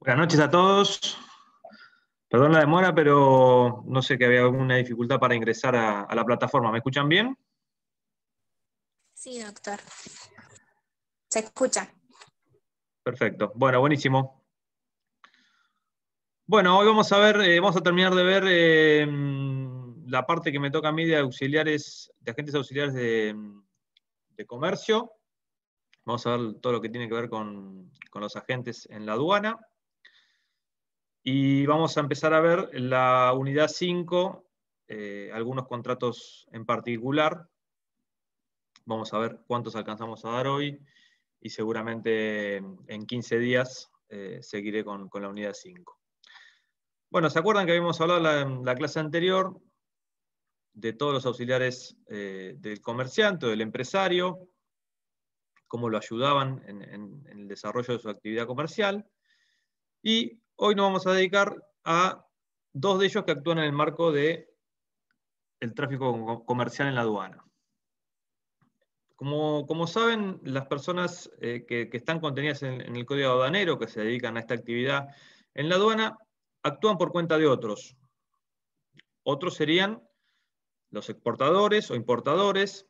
Buenas noches a todos. Perdón la demora, pero no sé que había alguna dificultad para ingresar a la plataforma. ¿Me escuchan bien? Sí, doctor. Se escucha. Perfecto. Bueno, buenísimo. Bueno, hoy vamos a ver, vamos a terminar de ver la parte que me toca a mí de auxiliares, de agentes auxiliares de comercio. Vamos a ver todo lo que tiene que ver con los agentes en la aduana. Y vamos a empezar a ver la unidad 5, algunos contratos en particular. Vamos a ver cuántos alcanzamos a dar hoy y seguramente en 15 días seguiré con la unidad 5. Bueno, ¿se acuerdan que habíamos hablado en la clase anterior de todos los auxiliares del comerciante o del empresario, cómo lo ayudaban en el desarrollo de su actividad comercial? Y hoy nos vamos a dedicar a dos de ellos que actúan en el marco del tráfico comercial en la aduana. Como saben, las personas que están contenidas en el Código Aduanero, que se dedican a esta actividad en la aduana, actúan por cuenta de otros. Otros serían los exportadores o importadores,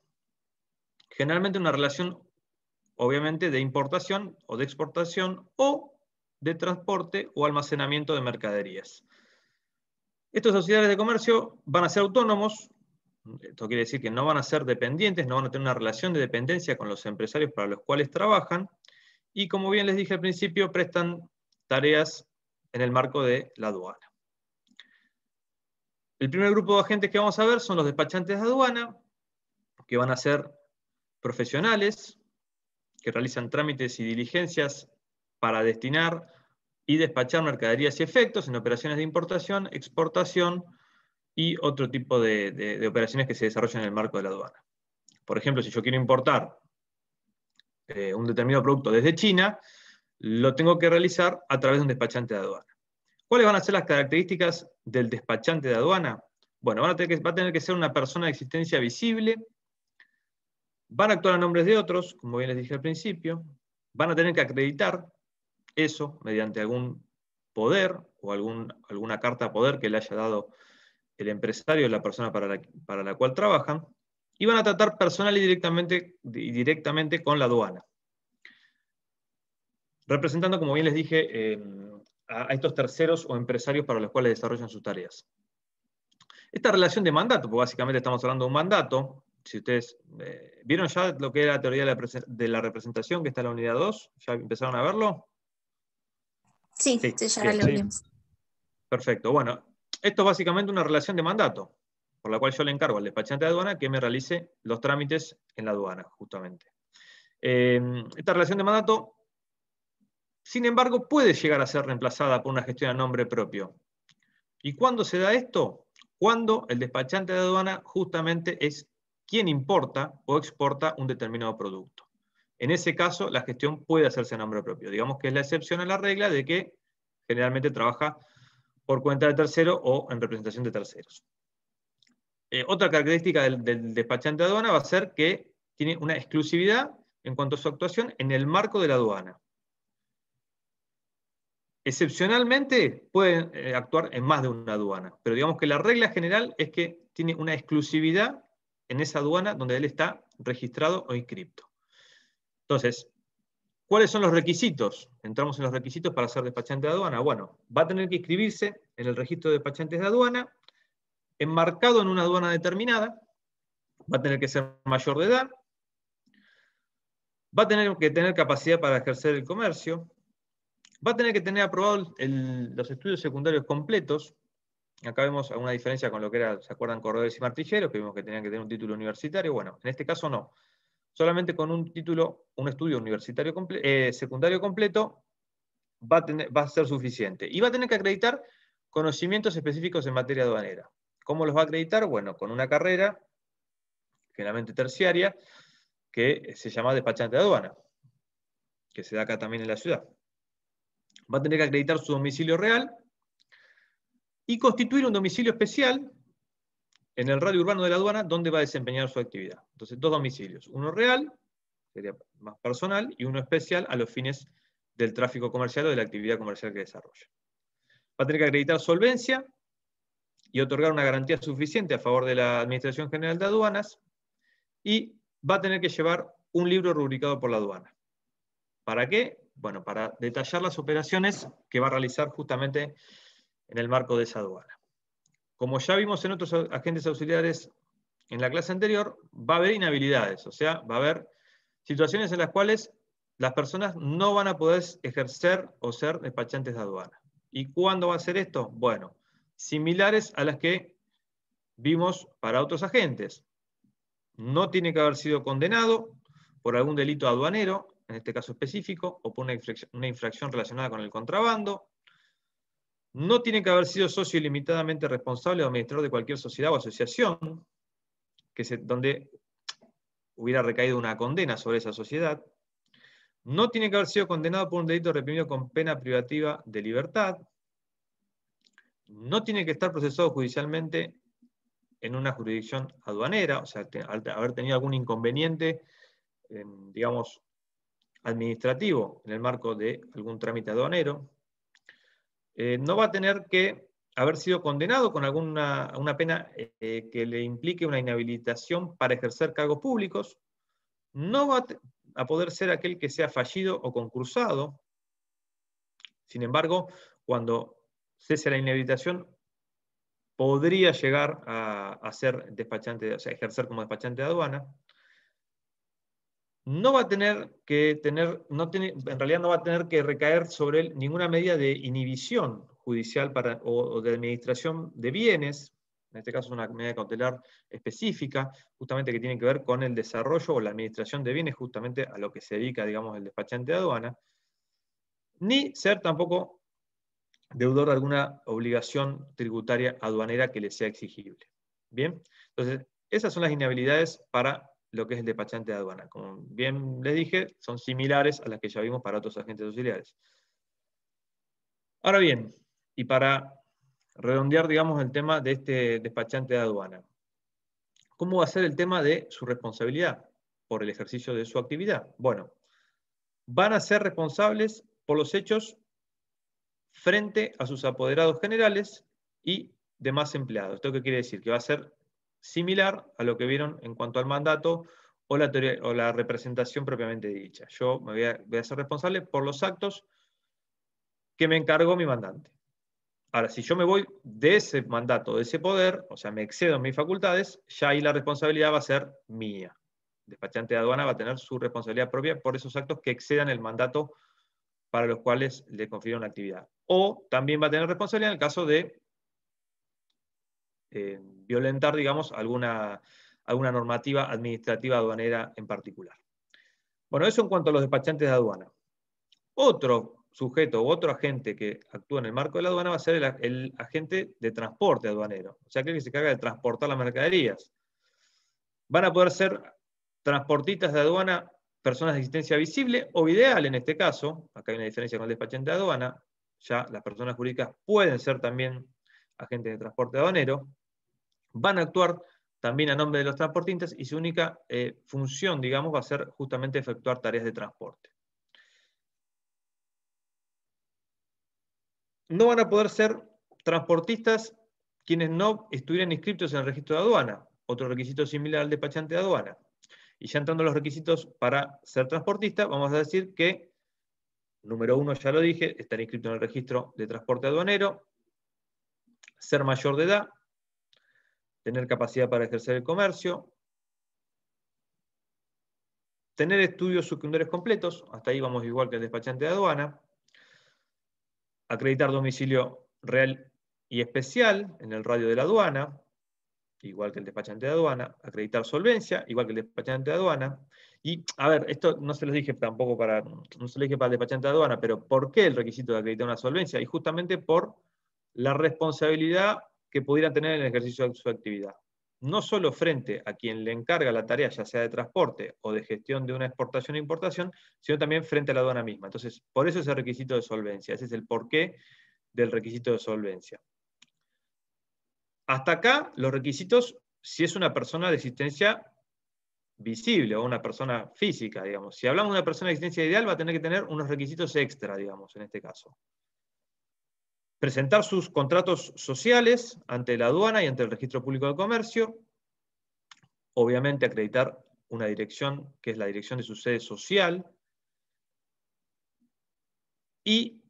generalmente una relación, obviamente, de importación o de exportación o de transporte o almacenamiento de mercaderías. Estos auxiliares de comercio van a ser autónomos. Esto quiere decir que no van a ser dependientes, no van a tener una relación de dependencia con los empresarios para los cuales trabajan, y como bien les dije al principio, prestan tareas en el marco de la aduana. El primer grupo de agentes que vamos a ver son los despachantes de aduana, que van a ser profesionales, que realizan trámites y diligencias para destinar y despachar mercaderías y efectos en operaciones de importación, exportación, y otro tipo de operaciones que se desarrollan en el marco de la aduana. Por ejemplo, si yo quiero importar un determinado producto desde China, lo tengo que realizar a través de un despachante de aduana. ¿Cuáles van a ser las características del despachante de aduana? Bueno, va a tener que ser una persona de existencia visible, van a actuar a nombres de otros, como bien les dije al principio, van a tener que acreditar eso mediante algún poder o alguna carta poder que le haya dado el empresario o la persona para la cual trabajan, y van a tratar personal y directamente con la aduana, representando, como bien les dije, a estos terceros o empresarios para los cuales desarrollan sus tareas. Esta relación de mandato, porque básicamente estamos hablando de un mandato, si ustedes vieron ya lo que era la teoría de la representación, que está en la unidad 2, ¿ya empezaron a verlo? Sí, ya lo vimos. Perfecto. Bueno, esto es básicamente una relación de mandato, por la cual yo le encargo al despachante de aduana que me realice los trámites en la aduana, justamente. Esta relación de mandato, sin embargo, puede llegar a ser reemplazada por una gestión a nombre propio. ¿Y cuándo se da esto? Cuando el despachante de aduana justamente es quien importa o exporta un determinado producto. En ese caso, la gestión puede hacerse a nombre propio. Digamos que es la excepción a la regla de que generalmente trabaja por cuenta de tercero o en representación de terceros. Otra característica del despachante de aduana va a ser que tiene una exclusividad en cuanto a su actuación en el marco de la aduana. Excepcionalmente puede actuar en más de una aduana, pero digamos que la regla general es que tiene una exclusividad en esa aduana donde él está registrado o inscripto. Entonces, ¿cuáles son los requisitos? Entramos en los requisitos para ser despachante de aduana. Bueno, va a tener que inscribirse en el registro de despachantes de aduana, enmarcado en una aduana determinada, va a tener que ser mayor de edad, va a tener que tener capacidad para ejercer el comercio, va a tener que tener aprobados los estudios secundarios completos. Acá vemos alguna diferencia con lo que era, ¿se acuerdan? Corredores y martilleros, que vimos que tenían que tener un título universitario. Bueno, en este caso no. Solamente con un estudio universitario secundario completo va a ser suficiente. Y va a tener que acreditar conocimientos específicos en materia aduanera. ¿Cómo los va a acreditar? Bueno, con una carrera, generalmente terciaria, que se llama despachante de aduana, que se da acá también en la ciudad. Va a tener que acreditar su domicilio real y constituir un domicilio especial en el radio urbano de la aduana donde va a desempeñar su actividad. Entonces, dos domicilios. Uno real, sería más personal, y uno especial a los fines del tráfico comercial o de la actividad comercial que desarrolla. Va a tener que acreditar solvencia y otorgar una garantía suficiente a favor de la Administración General de Aduanas, y va a tener que llevar un libro rubricado por la aduana. ¿Para qué? Bueno, para detallar las operaciones que va a realizar justamente en el marco de esa aduana. Como ya vimos en otros agentes auxiliares en la clase anterior, va a haber inhabilidades, o sea, va a haber situaciones en las cuales las personas no van a poder ejercer o ser despachantes de aduana. ¿Y cuándo va a ser esto? Bueno, similares a las que vimos para otros agentes. No tiene que haber sido condenado por algún delito aduanero, en este caso específico, o por una infracción relacionada con el contrabando. No tiene que haber sido socio ilimitadamente responsable o administrador de cualquier sociedad o asociación donde hubiera recaído una condena sobre esa sociedad. No tiene que haber sido condenado por un delito reprimido con pena privativa de libertad. No tiene que estar procesado judicialmente en una jurisdicción aduanera, o sea, haber tenido algún inconveniente, digamos, administrativo en el marco de algún trámite aduanero. No va a tener que haber sido condenado con una pena que le implique una inhabilitación para ejercer cargos públicos. No va a poder ser aquel que sea fallido o concursado. Sin embargo, cuando cese la inhabilitación, podría llegar a ser despachante, o sea, ejercer como despachante de aduana. No va a tener que en realidad no va a tener que recaer sobre él ninguna medida de inhibición judicial o de administración de bienes, en este caso es una medida cautelar específica, justamente que tiene que ver con el desarrollo o la administración de bienes, justamente a lo que se dedica, digamos, el despachante de aduana, ni ser tampoco deudor de alguna obligación tributaria aduanera que le sea exigible. Bien, entonces esas son las inhabilidades para lo que es el despachante de aduana. Como bien les dije, son similares a las que ya vimos para otros agentes auxiliares. Ahora bien, y para redondear, digamos, el tema de este despachante de aduana, ¿cómo va a ser el tema de su responsabilidad por el ejercicio de su actividad? Bueno, van a ser responsables por los hechos frente a sus apoderados generales y demás empleados. ¿Esto qué quiere decir? Que va a ser similar a lo que vieron en cuanto al mandato o la representación propiamente dicha. Yo me voy a ser responsable por los actos que me encargó mi mandante. Ahora, si yo me voy de ese mandato, de ese poder, o sea, me excedo en mis facultades, ya ahí la responsabilidad va a ser mía. El despachante de aduana va a tener su responsabilidad propia por esos actos que excedan el mandato para los cuales le confirió una actividad. O también va a tener responsabilidad en el caso de violentar, digamos, alguna normativa administrativa aduanera en particular. Bueno, eso en cuanto a los despachantes de aduana. Otro sujeto u otro agente que actúa en el marco de la aduana va a ser el agente de transporte aduanero, o sea, aquel que se encarga de transportar las mercaderías. Van a poder ser transportistas de aduana personas de existencia visible o ideal en este caso. Acá hay una diferencia con el despachante de aduana. Ya las personas jurídicas pueden ser también agentes de transporte aduanero. Van a actuar también a nombre de los transportistas y su única función, digamos, va a ser justamente efectuar tareas de transporte. No van a poder ser transportistas quienes no estuvieran inscritos en el registro de aduana, otro requisito similar al despachante de aduana. Y ya entrando a los requisitos para ser transportista, vamos a decir que, número 1, ya lo dije, estar inscrito en el registro de transporte aduanero, ser mayor de edad, tener capacidad para ejercer el comercio, tener estudios secundarios completos, hasta ahí vamos igual que el despachante de aduana, acreditar domicilio real y especial en el radio de la aduana, igual que el despachante de aduana, acreditar solvencia, igual que el despachante de aduana. Y, a ver, esto no se los dije tampoco no se lo dije para el despachante de aduana, pero ¿por qué el requisito de acreditar una solvencia? Y justamente por la responsabilidad que pudiera tener en el ejercicio de su actividad. No solo frente a quien le encarga la tarea, ya sea de transporte o de gestión de una exportación e importación, sino también frente a la aduana misma. Entonces, por eso ese requisito de solvencia, ese es el porqué del requisito de solvencia. Hasta acá, los requisitos, si es una persona de existencia visible o una persona física, digamos. Si hablamos de una persona de existencia ideal, va a tener que tener unos requisitos extra, digamos, en este caso. Presentar sus contratos sociales ante la aduana y ante el Registro Público de Comercio. Obviamente acreditar una dirección, que es la dirección de su sede social. Y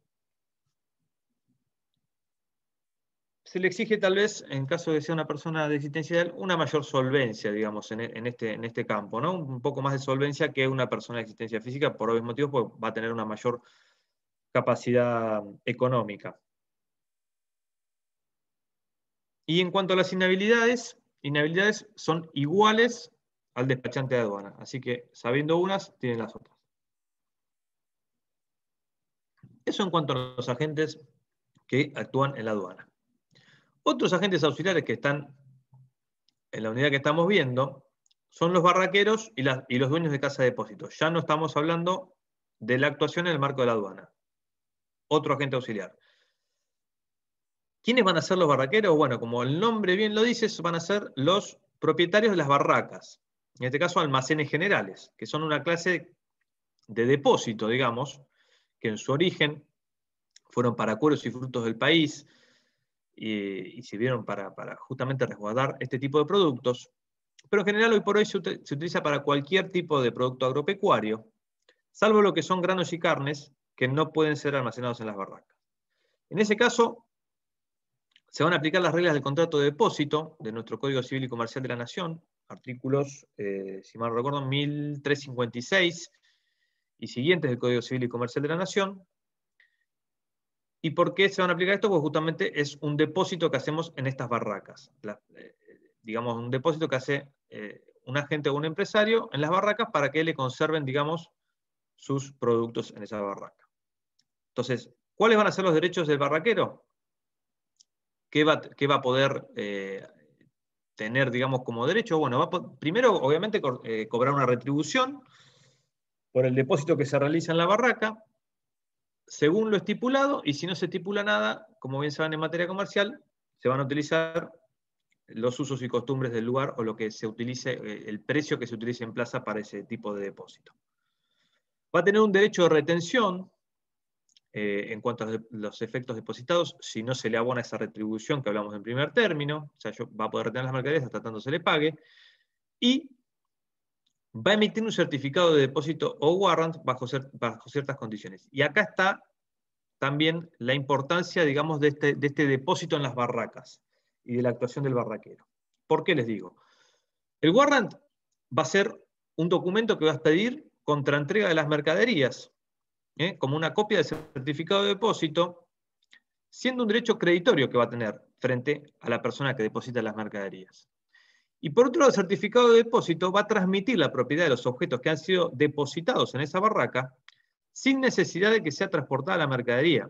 se le exige tal vez, en caso de ser una persona de existencia ideal, una mayor solvencia, digamos, en este campo, ¿no? Un poco más de solvencia que una persona de existencia física, por obvios motivos, pues va a tener una mayor capacidad económica. Y en cuanto a las inhabilidades son iguales al despachante de aduana. Así que, sabiendo unas, tienen las otras. Eso en cuanto a los agentes que actúan en la aduana. Otros agentes auxiliares que están en la unidad que estamos viendo son los barraqueros y los dueños de casa de depósito. Ya no estamos hablando de la actuación en el marco de la aduana. Otro agente auxiliar. ¿Quiénes van a ser los barraqueros? Bueno, como el nombre bien lo dice, van a ser los propietarios de las barracas. En este caso, almacenes generales, que son una clase de depósito, digamos, que en su origen fueron para cueros y frutos del país y sirvieron para justamente resguardar este tipo de productos. Pero en general hoy por hoy se utiliza para cualquier tipo de producto agropecuario, salvo lo que son granos y carnes, que no pueden ser almacenados en las barracas. En ese caso, se van a aplicar las reglas del contrato de depósito de nuestro Código Civil y Comercial de la Nación, artículos, si mal no recuerdo, 1356 y siguientes del Código Civil y Comercial de la Nación. ¿Y por qué se van a aplicar esto? Pues justamente es un depósito que hacemos en estas barracas. Digamos, un depósito que hace un agente o un empresario en las barracas para que le conserven, digamos, sus productos en esa barraca. Entonces, ¿cuáles van a ser los derechos del barraquero? ¿Qué va a poder tener, digamos, como derecho? Bueno, primero, obviamente, cobrar una retribución por el depósito que se realiza en la barraca, según lo estipulado, y si no se estipula nada, como bien saben en materia comercial, se van a utilizar los usos y costumbres del lugar o lo que se utilice, el precio que se utilice en plaza para ese tipo de depósito. Va a tener un derecho de retención en cuanto a los efectos depositados, si no se le abona esa retribución que hablamos en primer término, o sea, va a poder retener las mercaderías hasta tanto se le pague, y va a emitir un certificado de depósito o warrant bajo ciertas condiciones. Y acá está también la importancia, digamos, de este depósito en las barracas y de la actuación del barraquero. ¿Por qué les digo? El warrant va a ser un documento que va a pedir contraentrega de las mercaderías, como una copia del certificado de depósito, siendo un derecho creditorio que va a tener frente a la persona que deposita las mercaderías. Y por otro lado, el certificado de depósito va a transmitir la propiedad de los objetos que han sido depositados en esa barraca sin necesidad de que sea transportada la mercadería.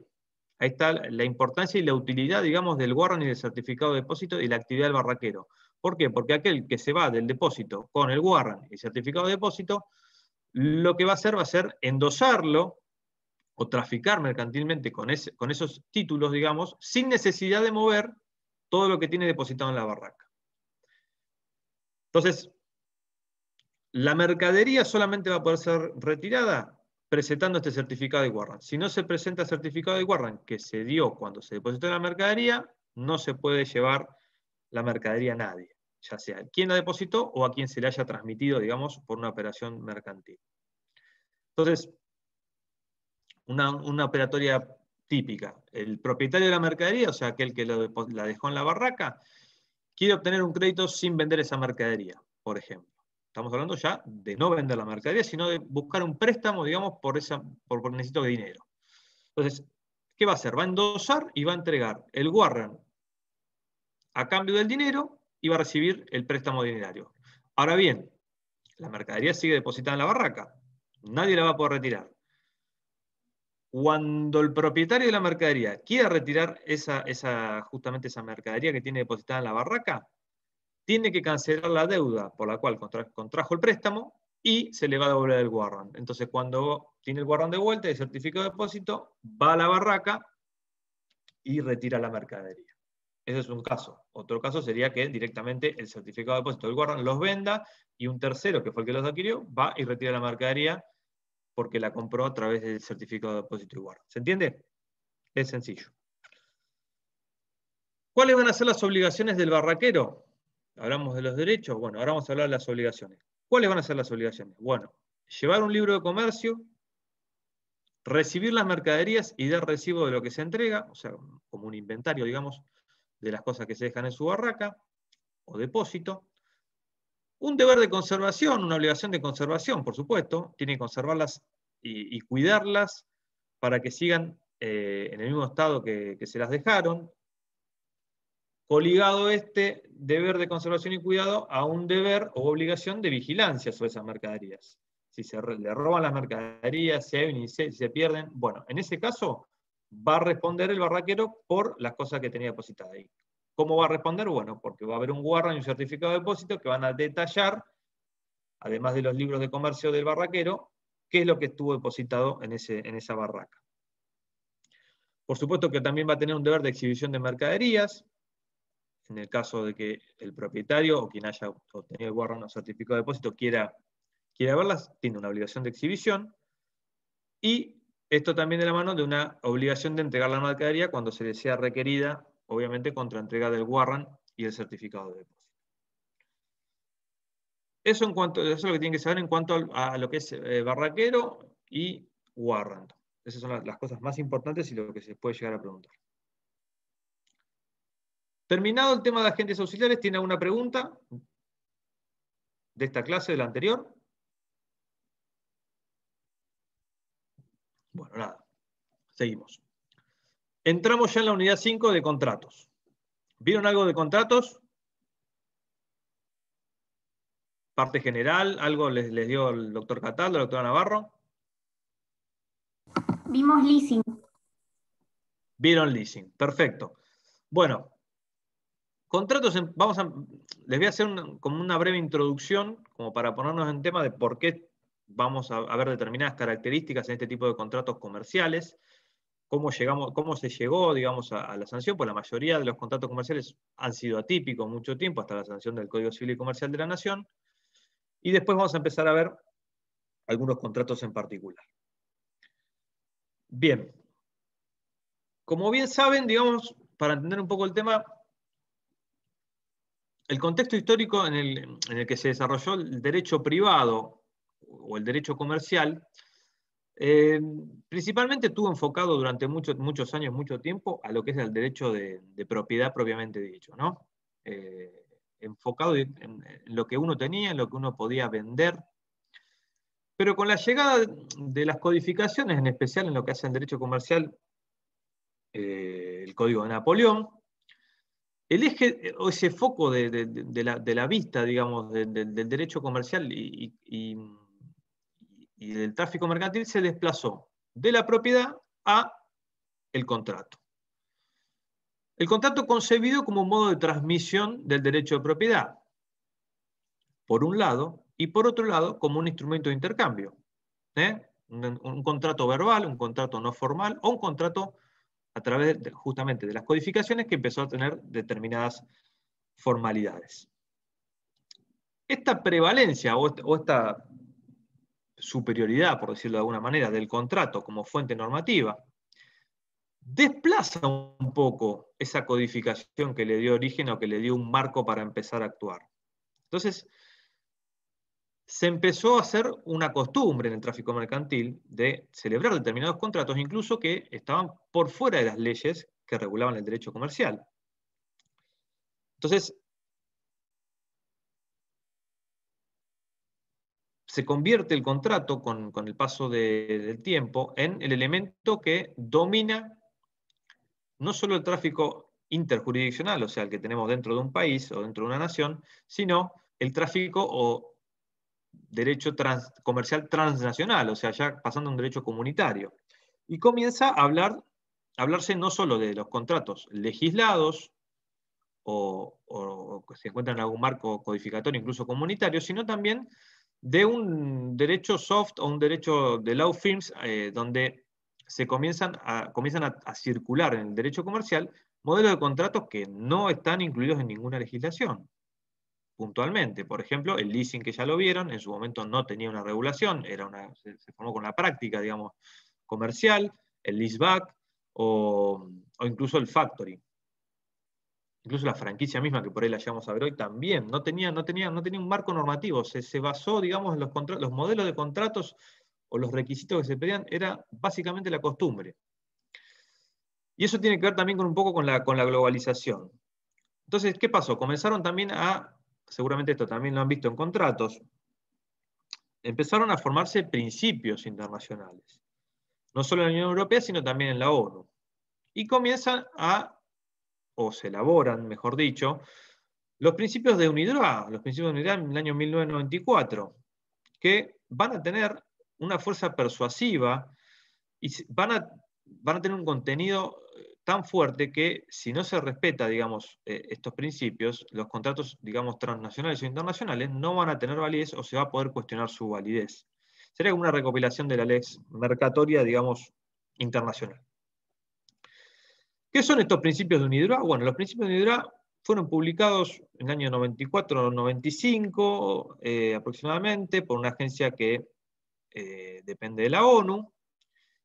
Ahí está la importancia y la utilidad, digamos, del warrant y del certificado de depósito y la actividad del barraquero. ¿Por qué? Porque aquel que se va del depósito con el warrant y el certificado de depósito, lo que va a ser endosarlo o traficar mercantilmente con esos títulos, digamos, sin necesidad de mover todo lo que tiene depositado en la barraca. Entonces, la mercadería solamente va a poder ser retirada presentando este certificado de warrant. Si no se presenta el certificado de warrant que se dio cuando se depositó la mercadería, no se puede llevar la mercadería a nadie, ya sea quien la depositó o a quien se le haya transmitido, digamos, por una operación mercantil. Entonces, una operatoria típica. El propietario de la mercadería, o sea, aquel que la dejó en la barraca, quiere obtener un crédito sin vender esa mercadería, por ejemplo. Estamos hablando ya de no vender la mercadería, sino de buscar un préstamo, digamos, por necesito de dinero. Entonces, ¿qué va a hacer? Va a endosar y va a entregar el warrant a cambio del dinero y va a recibir el préstamo dinerario. Ahora bien, la mercadería sigue depositada en la barraca. Nadie la va a poder retirar. Cuando el propietario de la mercadería quiera retirar justamente esa mercadería que tiene depositada en la barraca, tiene que cancelar la deuda por la cual contrajo el préstamo y se le va a devolver el warrant. Entonces, cuando tiene el warrant de vuelta y el certificado de depósito, va a la barraca y retira la mercadería. Ese es un caso. Otro caso sería que directamente el certificado de depósito del Warrant los venda y un tercero, que fue el que los adquirió, va y retira la mercadería porque la compró a través del certificado de depósito del Warrant. ¿Se entiende? Es sencillo. ¿Cuáles van a ser las obligaciones del barraquero? Hablamos de los derechos. Bueno, ahora vamos a hablar de las obligaciones. ¿Cuáles van a ser las obligaciones? Bueno, llevar un libro de comercio, recibir las mercaderías y dar recibo de lo que se entrega, o sea, como un inventario, digamos, de las cosas que se dejan en su barraca o depósito. Un deber de conservación, una obligación de conservación, por supuesto, tiene que conservarlas y cuidarlas para que sigan en el mismo estado que se las dejaron. Coligado este deber de conservación y cuidado a un deber o obligación de vigilancia sobre esas mercaderías. Si se le roban las mercaderías, si se pierden, bueno, en ese caso va a responder el barraquero por las cosas que tenía depositadas ahí. ¿Cómo va a responder? Bueno, porque va a haber un warrant y un certificado de depósito que van a detallar, además de los libros de comercio del barraquero, qué es lo que estuvo depositado en esa barraca. Por supuesto que también va a tener un deber de exhibición de mercaderías, en el caso de que el propietario o quien haya obtenido el warrant o certificado de depósito quiera verlas, tiene una obligación de exhibición. Y esto también de la mano de una obligación de entregar la mercadería cuando se le sea requerida, obviamente contra entrega del warrant y el certificado de depósito. Eso es lo que tienen que saber en cuanto a lo que es barraquero y warrant. Esas son las cosas más importantes y lo que se puede llegar a preguntar. Terminado el tema de agentes auxiliares, ¿tiene alguna pregunta de esta clase, de la anterior? Bueno, nada. Seguimos. Entramos ya en la unidad 5 de contratos. ¿Vieron algo de contratos? Parte general, ¿algo les dio el doctor Cataldo, la doctora Navarro? Vimos leasing. Vieron leasing, perfecto. Bueno, contratos, les voy a hacer como una breve introducción, como para ponernos en tema de por qué vamos a ver determinadas características en este tipo de contratos comerciales, cómo se llegó, digamos, a la sanción, pues la mayoría de los contratos comerciales han sido atípicos mucho tiempo, hasta la sanción del Código Civil y Comercial de la Nación, y después vamos a empezar a ver algunos contratos en particular. Bien. Como bien saben, digamos, para entender un poco el tema, el contexto histórico en el que se desarrolló el derecho privado o el derecho comercial, principalmente estuvo enfocado durante muchos años, mucho tiempo, a lo que es el derecho de propiedad propiamente dicho, ¿no? Enfocado en lo que uno tenía, en lo que uno podía vender. Pero con la llegada de las codificaciones, en especial en lo que hace el derecho comercial, el Código de Napoleón, el eje o ese foco de la vista, digamos, del derecho comercial y del tráfico mercantil se desplazó de la propiedad a el contrato. El contrato concebido como un modo de transmisión del derecho de propiedad, por un lado, y por otro lado, como un instrumento de intercambio. Un contrato verbal, un contrato no formal, o un contrato a través justamente de las codificaciones que empezó a tener determinadas formalidades. Esta prevalencia o esta superioridad, por decirlo de alguna manera, del contrato como fuente normativa, desplaza un poco esa codificación que le dio origen o que le dio un marco para empezar a actuar. Entonces, se empezó a hacer una costumbre en el tráfico mercantil de celebrar determinados contratos, incluso que estaban por fuera de las leyes que regulaban el derecho comercial. Entonces, se convierte el contrato con el paso del tiempo en el elemento que domina no solo el tráfico interjurisdiccional, o sea, el que tenemos dentro de un país o dentro de una nación, sino el tráfico o derecho comercial transnacional, o sea, ya pasando a un derecho comunitario. Y comienza a hablarse no solo de los contratos legislados o que se encuentran en algún marco codificatorio, incluso comunitario, sino también de un derecho soft o un derecho de law firms donde se comienzan a circular en el derecho comercial modelos de contratos que no están incluidos en ninguna legislación. Puntualmente, por ejemplo, el leasing, que ya lo vieron, en su momento no tenía una regulación, se formó con la práctica, digamos, comercial, el leaseback o incluso el factory. Incluso la franquicia misma, que por ahí la llevamos a ver hoy, también no tenía un marco normativo, se basó, digamos, en los modelos de contratos o los requisitos que se pedían, era básicamente la costumbre. Y eso tiene que ver también un poco con la globalización. Entonces, ¿qué pasó? Comenzaron también seguramente esto también lo han visto en contratos, empezaron a formarse principios internacionales, no solo en la Unión Europea, sino también en la ONU. Y comienzan o se elaboran, mejor dicho, los principios de UNIDROIT, en el año 1994, que van a tener una fuerza persuasiva y van a tener un contenido tan fuerte que si no se respeta, digamos, estos principios, los contratos, digamos, transnacionales o internacionales no van a tener validez o se va a poder cuestionar su validez. Sería como una recopilación de la lex mercatoria, digamos, internacional. ¿Qué son estos principios de UNIDROIT? Bueno, los principios de UNIDROIT fueron publicados en el año 94 o 95 aproximadamente por una agencia que depende de la ONU,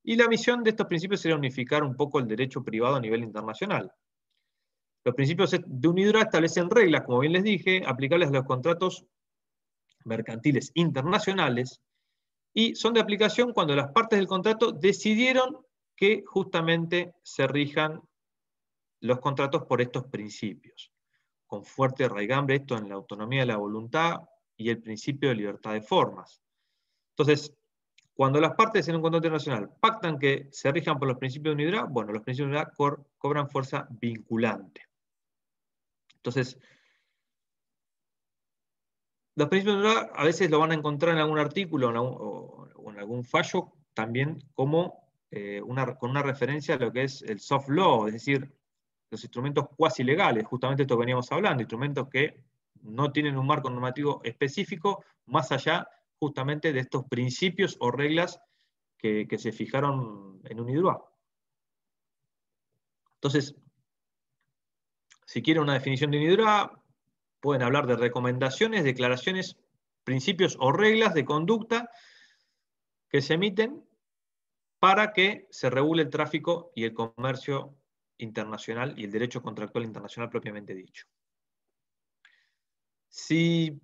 y la misión de estos principios era unificar un poco el derecho privado a nivel internacional. Los principios de UNIDROIT establecen reglas, como bien les dije, aplicables a los contratos mercantiles internacionales, y son de aplicación cuando las partes del contrato decidieron que justamente se rijan los contratos por estos principios, con fuerte raigambre esto en la autonomía de la voluntad y el principio de libertad de formas. Entonces, cuando las partes en un contrato internacional pactan que se rijan por los principios de UNIDROIT, bueno, los principios de UNIDROIT cobran fuerza vinculante. Entonces, los principios de UNIDROIT a veces lo van a encontrar en algún artículo o en algún fallo también como con una referencia a lo que es el soft law, es decir, los instrumentos cuasi legales, justamente esto que veníamos hablando, instrumentos que no tienen un marco normativo específico, más allá justamente de estos principios o reglas que se fijaron en UNIDROIT. Entonces, si quieren una definición de UNIDROIT, pueden hablar de recomendaciones, declaraciones, principios o reglas de conducta que se emiten para que se regule el tráfico y el comercio internacional y el derecho contractual internacional propiamente dicho. Si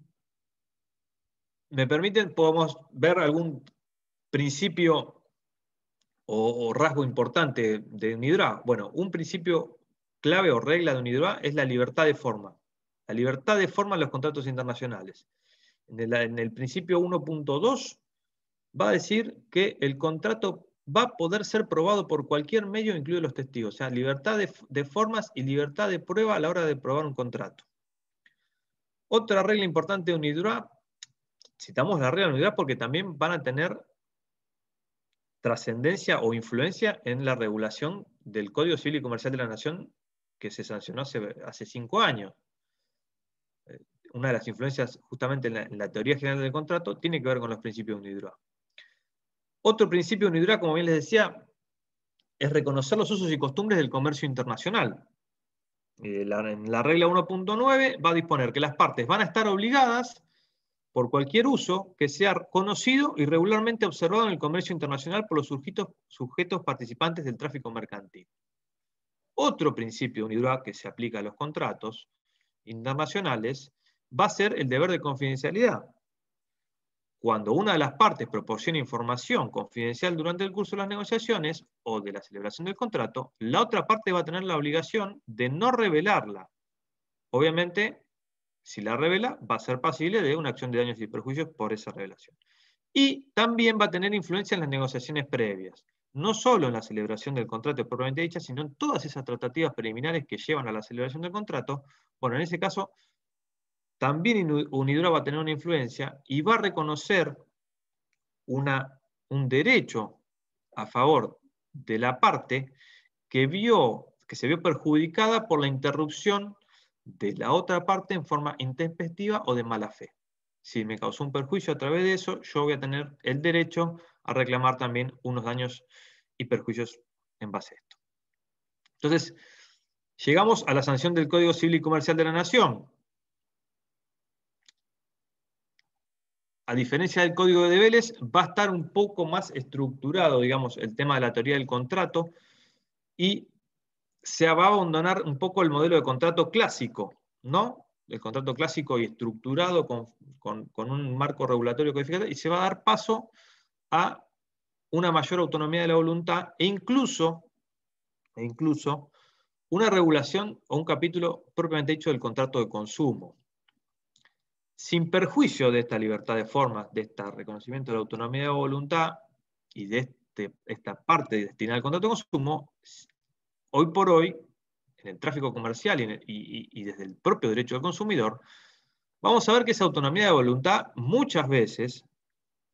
me permiten, podemos ver algún principio o rasgo importante de UNIDROIT. Bueno, un principio clave o regla de UNIDROIT es la libertad de forma. La libertad de forma en los contratos internacionales. En el principio 1.2 va a decir que el contrato va a poder ser probado por cualquier medio, incluidos los testigos. O sea, libertad de formas y libertad de prueba a la hora de probar un contrato. Otra regla importante de UNIDROIT, citamos la regla de UNIDROIT porque también van a tener trascendencia o influencia en la regulación del Código Civil y Comercial de la Nación que se sancionó hace 5 años. Una de las influencias justamente en la teoría general del contrato tiene que ver con los principios de UNIDROIT. Otro principio de UNIDROIT, como bien les decía, es reconocer los usos y costumbres del comercio internacional. En la regla 1.9 va a disponer que las partes van a estar obligadas por cualquier uso que sea conocido y regularmente observado en el comercio internacional por los sujetos participantes del tráfico mercantil. Otro principio de UNIDROIT que se aplica a los contratos internacionales va a ser el deber de confidencialidad. Cuando una de las partes proporciona información confidencial durante el curso de las negociaciones o de la celebración del contrato, la otra parte va a tener la obligación de no revelarla. Obviamente, si la revela, va a ser pasible de una acción de daños y perjuicios por esa revelación. Y también va a tener influencia en las negociaciones previas, no solo en la celebración del contrato propiamente dicha, sino en todas esas tratativas preliminares que llevan a la celebración del contrato. Bueno, en ese caso, también UNIDROIT va a tener una influencia y va a reconocer un derecho a favor de la parte que se vio perjudicada por la interrupción de la otra parte en forma intempestiva o de mala fe. Si me causó un perjuicio a través de eso, yo voy a tener el derecho a reclamar también unos daños y perjuicios en base a esto. Entonces, Llegamos a la sanción del Código Civil y Comercial de la Nación. A diferencia del Código de Vélez, va a estar un poco más estructurado, digamos, el tema de la teoría del contrato, y se va a abandonar un poco el modelo de contrato clásico, ¿no? El contrato clásico y estructurado con un marco regulatorio codificado, y se va a dar paso a una mayor autonomía de la voluntad e incluso una regulación o un capítulo propiamente dicho del contrato de consumo. Sin perjuicio de esta libertad de formas, de este reconocimiento de la autonomía de voluntad y de esta parte destinada al contrato de consumo, hoy por hoy, en el tráfico comercial y desde el propio derecho del consumidor, vamos a ver que esa autonomía de voluntad muchas veces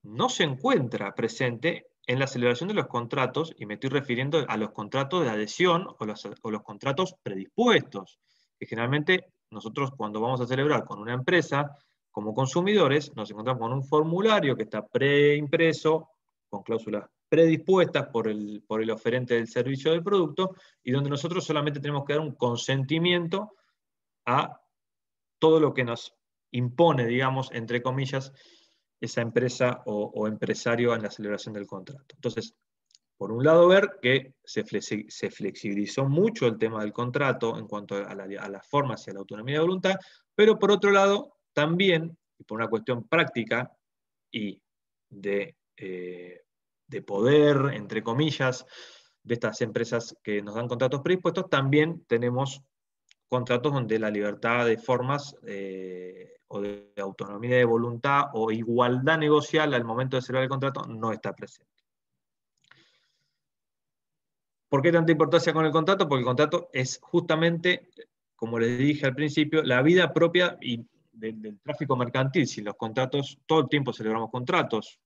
no se encuentra presente en la celebración de los contratos, y me estoy refiriendo a los contratos de adhesión o los contratos predispuestos, que generalmente nosotros cuando vamos a celebrar con una empresa, como consumidores, nos encontramos con un formulario que está preimpreso, con cláusulas predispuestas por el oferente del servicio o del producto, y donde nosotros solamente tenemos que dar un consentimiento a todo lo que nos impone, digamos, entre comillas, esa empresa o empresario en la celebración del contrato. Entonces, por un lado, ver que se flexibilizó mucho el tema del contrato en cuanto a las formas y a la autonomía de voluntad, pero por otro lado, también, y por una cuestión práctica y de poder, entre comillas, de estas empresas que nos dan contratos predispuestos, también tenemos contratos donde la libertad de formas o de autonomía de voluntad o igualdad negocial al momento de celebrar el contrato no está presente. ¿Por qué tanta importancia con el contrato? Porque el contrato es justamente, como les dije al principio, la vida propia del tráfico mercantil. Si los contratos, todo el tiempo celebramos contratos,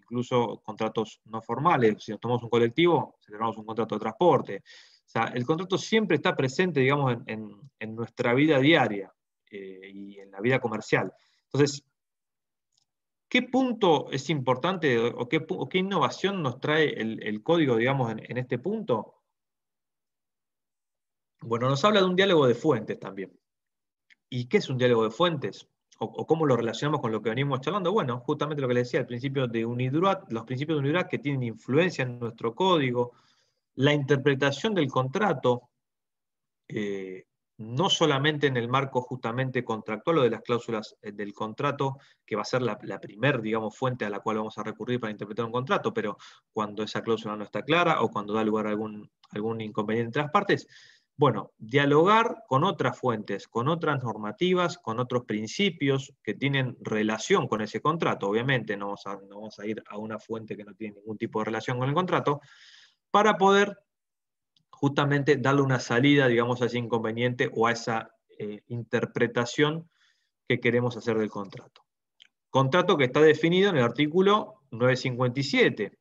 incluso contratos no formales. Si nos tomamos un colectivo, celebramos un contrato de transporte. O sea, el contrato siempre está presente, digamos, en nuestra vida diaria y en la vida comercial. Entonces, ¿qué punto es importante o qué innovación nos trae el código, digamos, en este punto? Bueno, nos habla de un diálogo de fuentes también. ¿Y qué es un diálogo de fuentes? ¿O cómo lo relacionamos con lo que venimos charlando? Bueno, justamente lo que les decía, el principio de unidad, los principios de unidad que tienen influencia en nuestro código, la interpretación del contrato, no solamente en el marco justamente contractual o de las cláusulas del contrato, que va a ser la primer, digamos, fuente a la cual vamos a recurrir para interpretar un contrato, pero cuando esa cláusula no está clara o cuando da lugar a algún inconveniente entre las partes, bueno, dialogar con otras fuentes, con otras normativas, con otros principios que tienen relación con ese contrato. Obviamente no vamos a ir a una fuente que no tiene ningún tipo de relación con el contrato, para poder justamente darle una salida, digamos, a ese inconveniente o a esa interpretación que queremos hacer del contrato. Contrato que está definido en el artículo 957.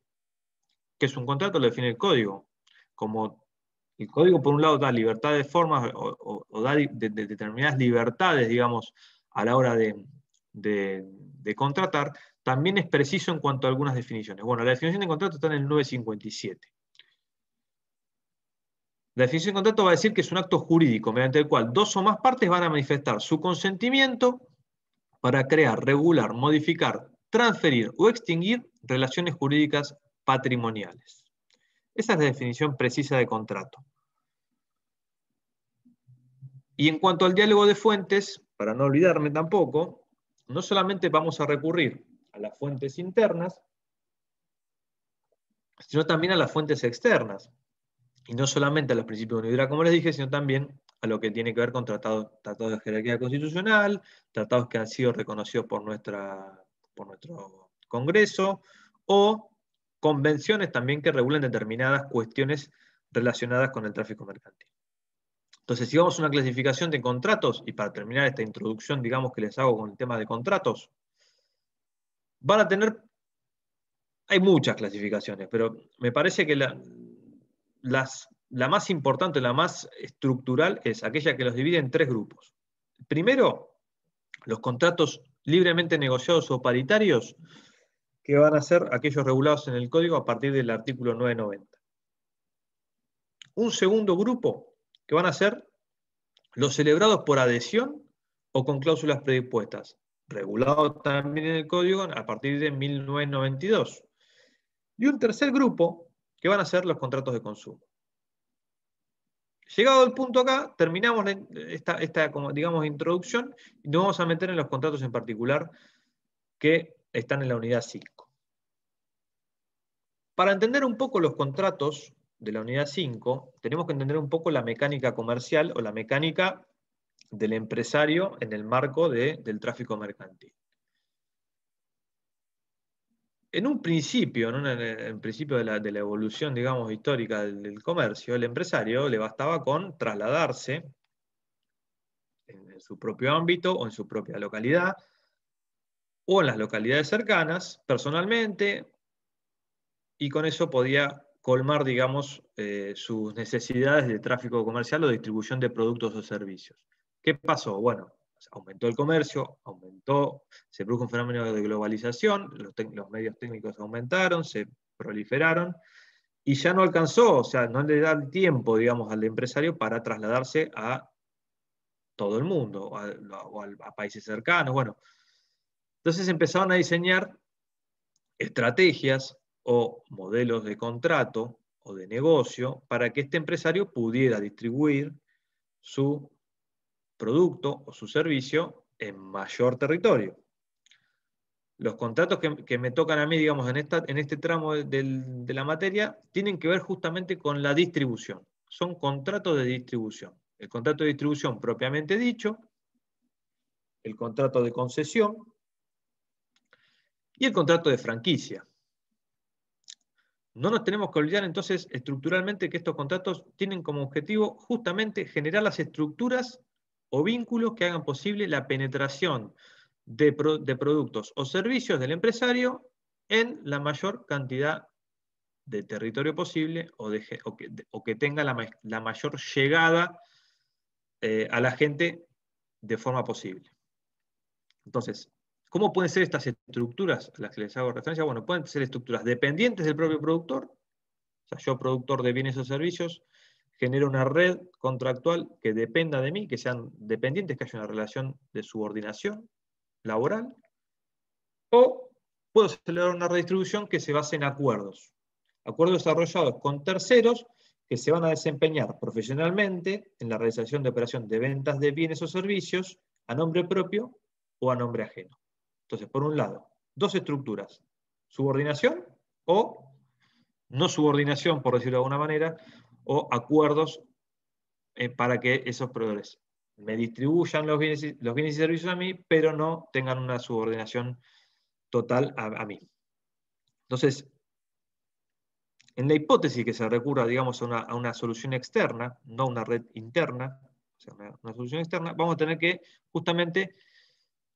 ¿Qué es un contrato? Lo define el código. Como el código, por un lado, da libertad de formas o da determinadas libertades, digamos, a la hora de contratar, también es preciso en cuanto a algunas definiciones. Bueno, la definición de contrato está en el 957. La definición de contrato va a decir que es un acto jurídico mediante el cual dos o más partes van a manifestar su consentimiento para crear, regular, modificar, transferir o extinguir relaciones jurídicas patrimoniales. Esa es la definición precisa de contrato. Y en cuanto al diálogo de fuentes, para no olvidarme tampoco, no solamente vamos a recurrir a las fuentes internas, sino también a las fuentes externas. Y no solamente a los principios de unidad, como les dije, sino también a lo que tiene que ver con tratados de jerarquía constitucional, tratados que han sido reconocidos por nuestro Congreso, o convenciones también que regulan determinadas cuestiones relacionadas con el tráfico mercantil. Entonces, si vamos a una clasificación de contratos, y para terminar esta introducción, digamos, que les hago con el tema de contratos, van a tener, hay muchas clasificaciones, pero me parece que la más importante, la más estructural, es aquella que los divide en tres grupos. Primero, los contratos libremente negociados o paritarios, que van a ser aquellos regulados en el código a partir del artículo 990. Un segundo grupo, que van a ser los celebrados por adhesión o con cláusulas predispuestas, regulado también en el código a partir de 1992. Y un tercer grupo, que van a ser los contratos de consumo. Llegado al punto acá, terminamos esta como, digamos, introducción y nos vamos a meter en los contratos en particular que están en la unidad 5. Para entender un poco los contratos de la unidad 5, tenemos que entender un poco la mecánica comercial o la mecánica del empresario en el marco del tráfico mercantil. En un principio, ¿no? en el principio de la evolución, digamos, histórica del comercio, el empresario le bastaba con trasladarse en su propio ámbito o en su propia localidad o en las localidades cercanas, personalmente, y con eso podía colmar, digamos, sus necesidades de tráfico comercial o distribución de productos o servicios. ¿Qué pasó? Bueno, aumentó el comercio, se produjo un fenómeno de globalización, los medios técnicos aumentaron, se proliferaron, y ya no alcanzó, o sea, no le da el tiempo, digamos, al empresario para trasladarse a todo el mundo, o a países cercanos, bueno. Entonces empezaron a diseñar estrategias o modelos de contrato o de negocio para que este empresario pudiera distribuir su producto o su servicio en mayor territorio. Los contratos que me tocan a mí, digamos, en este tramo de la materia, tienen que ver justamente con la distribución. Son contratos de distribución. El contrato de distribución propiamente dicho, el contrato de concesión y el contrato de franquicia. No nos tenemos que olvidar entonces estructuralmente que estos contratos tienen como objetivo justamente generar las estructuras o vínculos que hagan posible la penetración de productos o servicios del empresario en la mayor cantidad de territorio posible o que tenga la mayor llegada a la gente de forma posible. Entonces, ¿cómo pueden ser estas estructuras a las que les hago referencia? Bueno, pueden ser estructuras dependientes del propio productor. O sea, yo, productor de bienes o servicios, genero una red contractual que dependa de mí, que sean dependientes, que haya una relación de subordinación laboral. O puedo celebrar una redistribución que se base en acuerdos. Acuerdos desarrollados con terceros que se van a desempeñar profesionalmente en la realización de operación de ventas de bienes o servicios a nombre propio o a nombre ajeno. Entonces, por un lado, dos estructuras, subordinación o no subordinación, por decirlo de alguna manera, o acuerdos para que esos proveedores me distribuyan los bienes y servicios a mí, pero no tengan una subordinación total a mí. Entonces, en la hipótesis que se recurra, digamos, a una solución externa, no a una red interna, o sea, una solución externa, vamos a tener que justamente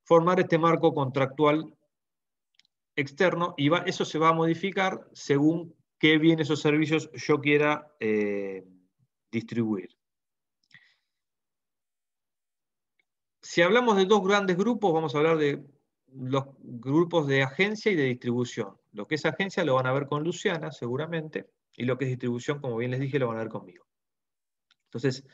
formar este marco contractual externo y eso se va a modificar según qué bienes o servicios yo quiera distribuir. Si hablamos de dos grandes grupos, vamos a hablar de los grupos de agencia y de distribución. Lo que es agencia lo van a ver con Luciana, seguramente, y lo que es distribución, como bien les dije, lo van a ver conmigo. Entonces,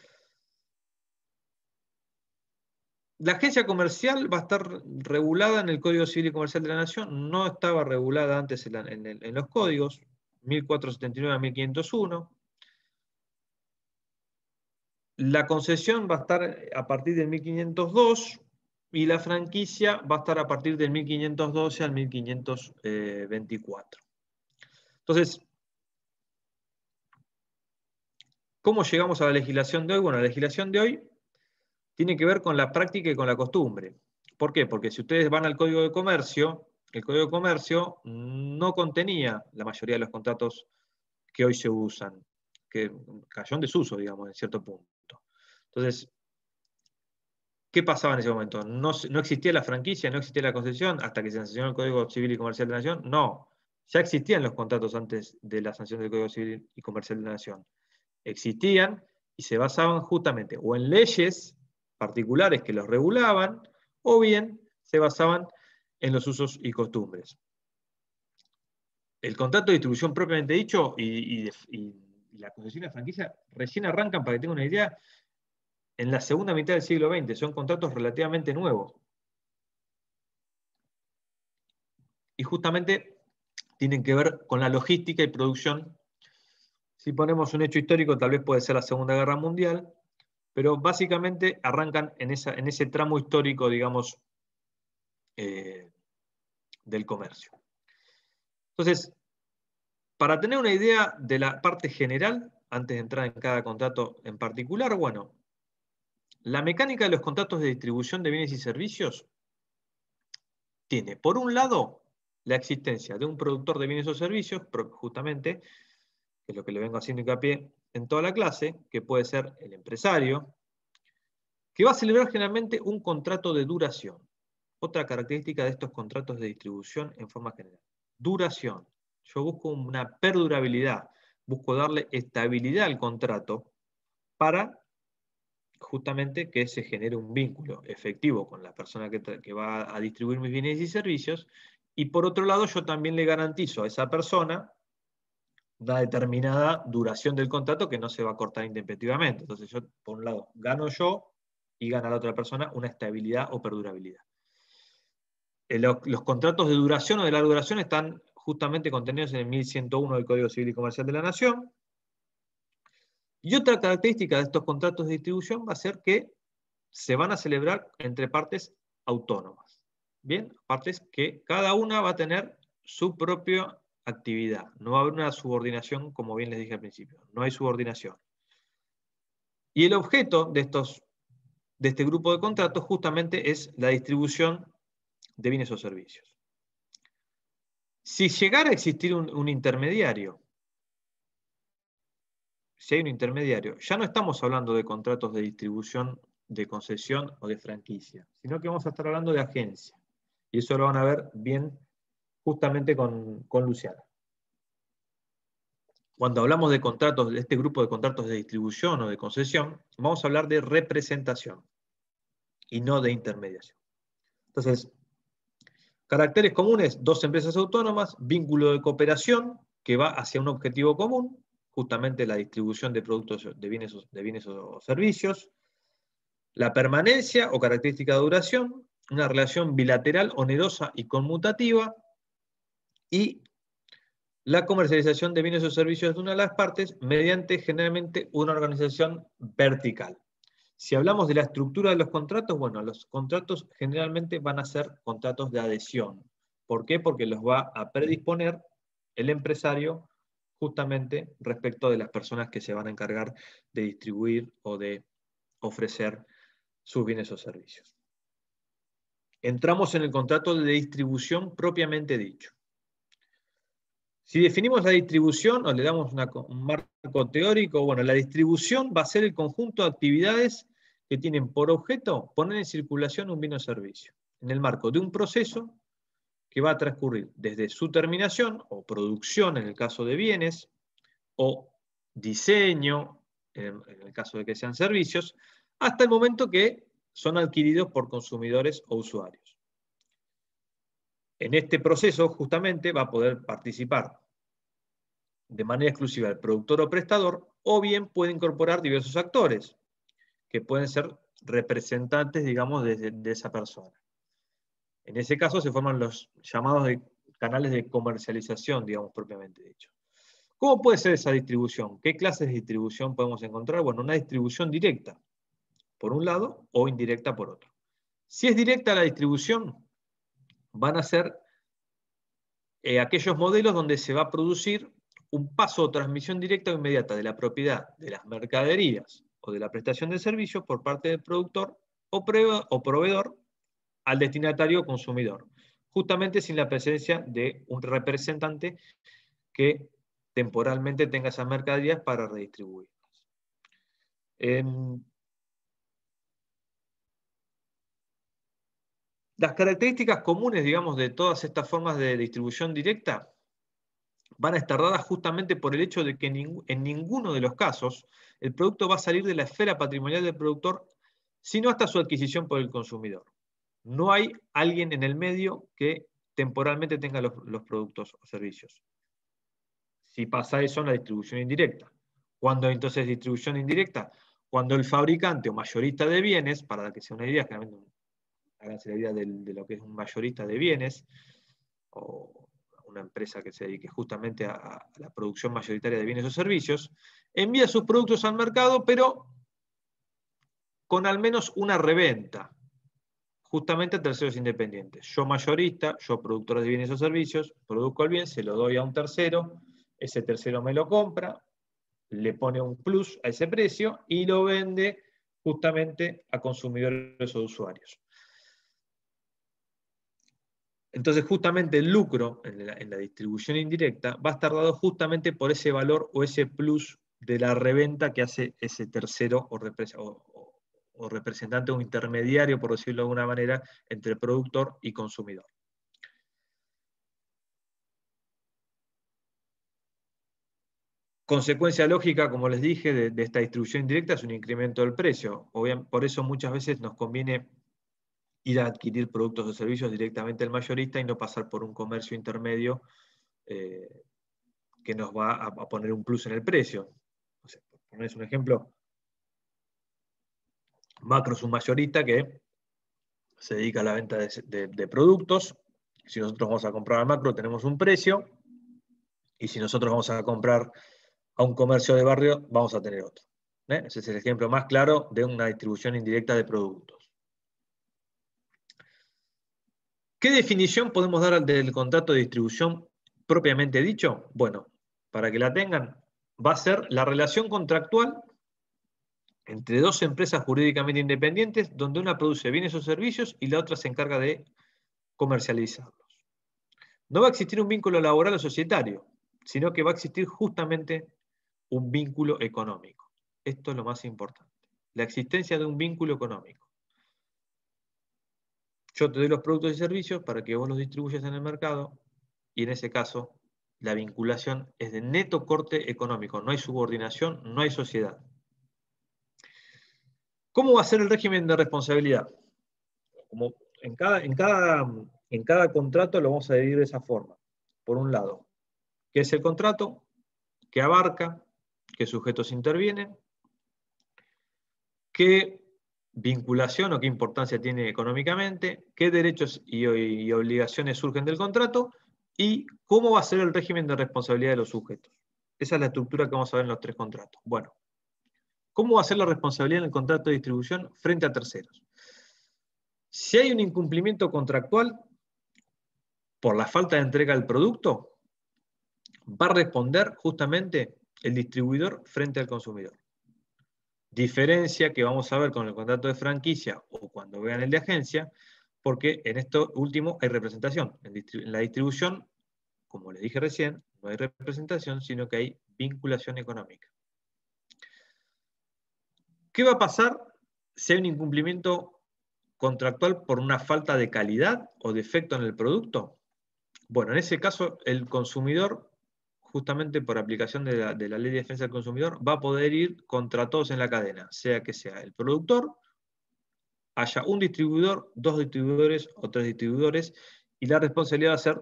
la agencia comercial va a estar regulada en el Código Civil y Comercial de la Nación, no estaba regulada antes en los códigos, 1479 a 1501. La concesión va a estar a partir del 1502 y la franquicia va a estar a partir del 1512 al 1524. Entonces, ¿cómo llegamos a la legislación de hoy? Bueno, la legislación de hoy tiene que ver con la práctica y con la costumbre. ¿Por qué? Porque si ustedes van al Código de Comercio, el Código de Comercio no contenía la mayoría de los contratos que hoy se usan, que cayó en desuso, digamos, en cierto punto. Entonces, ¿qué pasaba en ese momento? No existía la franquicia, no existía la concesión hasta que se sancionó el Código Civil y Comercial de la Nación. No, ya existían los contratos antes de la sanción del Código Civil y Comercial de la Nación. Existían y se basaban justamente o en leyes particulares que los regulaban, o bien se basaban en los usos y costumbres. El contrato de distribución propiamente dicho y la concesión de la franquicia recién arrancan, para que tengan una idea, en la segunda mitad del siglo XX, son contratos relativamente nuevos. Y justamente tienen que ver con la logística y producción. Si ponemos un hecho histórico, tal vez puede ser la Segunda Guerra Mundial, pero básicamente arrancan en ese tramo histórico, digamos, del comercio. Entonces, para tener una idea de la parte general, antes de entrar en cada contrato en particular, bueno, la mecánica de los contratos de distribución de bienes y servicios tiene, por un lado, la existencia de un productor de bienes o servicios, justamente, que es lo que le vengo haciendo hincapié en toda la clase, que puede ser el empresario, que va a celebrar generalmente un contrato de duración. Otra característica de estos contratos de distribución en forma general. Duración. Yo busco una perdurabilidad, busco darle estabilidad al contrato para justamente que se genere un vínculo efectivo con la persona que va a distribuir mis bienes y servicios, y por otro lado yo también le garantizo a esa persona una determinada duración del contrato que no se va a cortar intempestivamente. Entonces yo, por un lado, gano yo y gana la otra persona una estabilidad o perdurabilidad. Los contratos de duración o de larga duración están justamente contenidos en el 1101 del Código Civil y Comercial de la Nación. Y otra característica de estos contratos de distribución va a ser que se van a celebrar entre partes autónomas. Bien, partes que cada una va a tener su propia actividad. No va a haber una subordinación, como bien les dije al principio. No hay subordinación. Y el objeto de este grupo de contratos justamente es la distribución de bienes o servicios. Si llegara a existir un intermediario, si hay un intermediario, ya no estamos hablando de contratos de distribución, de concesión o de franquicia, sino que vamos a estar hablando de agencia. Y eso lo van a ver bien justamente con Luciana. Cuando hablamos de contratos, de este grupo de contratos de distribución o de concesión, vamos a hablar de representación y no de intermediación. Entonces, caracteres comunes, dos empresas autónomas, vínculo de cooperación que va hacia un objetivo común, justamente la distribución de productos, de bienes o servicios, la permanencia o característica de duración, una relación bilateral onerosa y conmutativa, y la comercialización de bienes o servicios de una de las partes mediante generalmente una organización vertical. Si hablamos de la estructura de los contratos, bueno, los contratos generalmente van a ser contratos de adhesión. ¿Por qué? Porque los va a predisponer el empresario justamente respecto de las personas que se van a encargar de distribuir o de ofrecer sus bienes o servicios. Entramos en el contrato de distribución propiamente dicho. Si definimos la distribución o le damos un marco teórico, bueno, la distribución va a ser el conjunto de actividades que tienen por objeto poner en circulación un bien o servicio, en el marco de un proceso que va a transcurrir desde su terminación o producción en el caso de bienes, o diseño en el caso de que sean servicios, hasta el momento que son adquiridos por consumidores o usuarios. En este proceso, justamente, va a poder participar de manera exclusiva el productor o prestador, o bien puede incorporar diversos actores, que pueden ser representantes, digamos, de esa persona. En ese caso se forman los llamados canales de comercialización, digamos, propiamente dicho. ¿Cómo puede ser esa distribución? ¿Qué clases de distribución podemos encontrar? Bueno, una distribución directa, por un lado, o indirecta por otro. Si es directa la distribución, van a ser aquellos modelos donde se va a producir un paso o transmisión directa o inmediata de la propiedad de las mercaderías o de la prestación de servicios por parte del productor o proveedor al destinatario o consumidor, justamente sin la presencia de un representante que temporalmente tenga esas mercaderías para redistribuirlas. Las características comunes, digamos, de todas estas formas de distribución directa van a estar dadas justamente por el hecho de que en ninguno de los casos el producto va a salir de la esfera patrimonial del productor, sino hasta su adquisición por el consumidor. No hay alguien en el medio que temporalmente tenga los productos o servicios. Si pasa eso en la distribución indirecta. ¿Cuándo entonces distribución indirecta? Cuando el fabricante o mayorista de bienes, para que sea una idea, generalmente háganse la idea de lo que es un mayorista de bienes, o una empresa que se dedique justamente a la producción mayoritaria de bienes o servicios, envía sus productos al mercado, pero con al menos una reventa, justamente a terceros independientes. Yo mayorista, yo productor de bienes o servicios, produzco el bien, se lo doy a un tercero, ese tercero me lo compra, le pone un plus a ese precio y lo vende justamente a consumidores o usuarios. Entonces, justamente el lucro en la distribución indirecta va a estar dado justamente por ese valor o ese plus de la reventa que hace ese tercero o representante o intermediario, por decirlo de alguna manera, entre productor y consumidor. Consecuencia lógica, como les dije, de esta distribución indirecta es un incremento del precio. Por eso muchas veces nos conviene ir a adquirir productos o servicios directamente al mayorista y no pasar por un comercio intermedio que nos va a poner un plus en el precio. O sea, por ponerles un ejemplo, Macro es un mayorista que se dedica a la venta de productos. Si nosotros vamos a comprar a Macro tenemos un precio, y si nosotros vamos a comprar a un comercio de barrio vamos a tener otro. Ese es el ejemplo más claro de una distribución indirecta de productos. ¿Qué definición podemos dar del contrato de distribución propiamente dicho? Bueno, para que la tengan, va a ser la relación contractual entre dos empresas jurídicamente independientes, donde una produce bienes o servicios y la otra se encarga de comercializarlos. No va a existir un vínculo laboral o societario, sino que va a existir justamente un vínculo económico. Esto es lo más importante. La existencia de un vínculo económico. Yo te doy los productos y servicios para que vos los distribuyas en el mercado, y en ese caso la vinculación es de neto corte económico. No hay subordinación, no hay sociedad. ¿Cómo va a ser el régimen de responsabilidad? Como en cada contrato lo vamos a dividir de esa forma. Por un lado, ¿qué es el contrato? ¿Qué abarca? ¿Qué sujetos intervienen? ¿Qué vinculación o qué importancia tiene económicamente? ¿Qué derechos y obligaciones surgen del contrato? ¿Y cómo va a ser el régimen de responsabilidad de los sujetos? Esa es la estructura que vamos a ver en los tres contratos. Bueno, ¿cómo va a ser la responsabilidad en el contrato de distribución frente a terceros? Si hay un incumplimiento contractual por la falta de entrega del producto, va a responder justamente el distribuidor frente al consumidor. Diferencia que vamos a ver con el contrato de franquicia o cuando vean el de agencia, porque en esto último hay representación. En la distribución, como les dije recién, no hay representación, sino que hay vinculación económica. ¿Qué va a pasar si hay un incumplimiento contractual por una falta de calidad o defecto en el producto? Bueno, en ese caso, el consumidor, justamente por aplicación de la Ley de Defensa del Consumidor, va a poder ir contra todos en la cadena, sea que sea el productor, haya un distribuidor, dos distribuidores o tres distribuidores, y la responsabilidad va a ser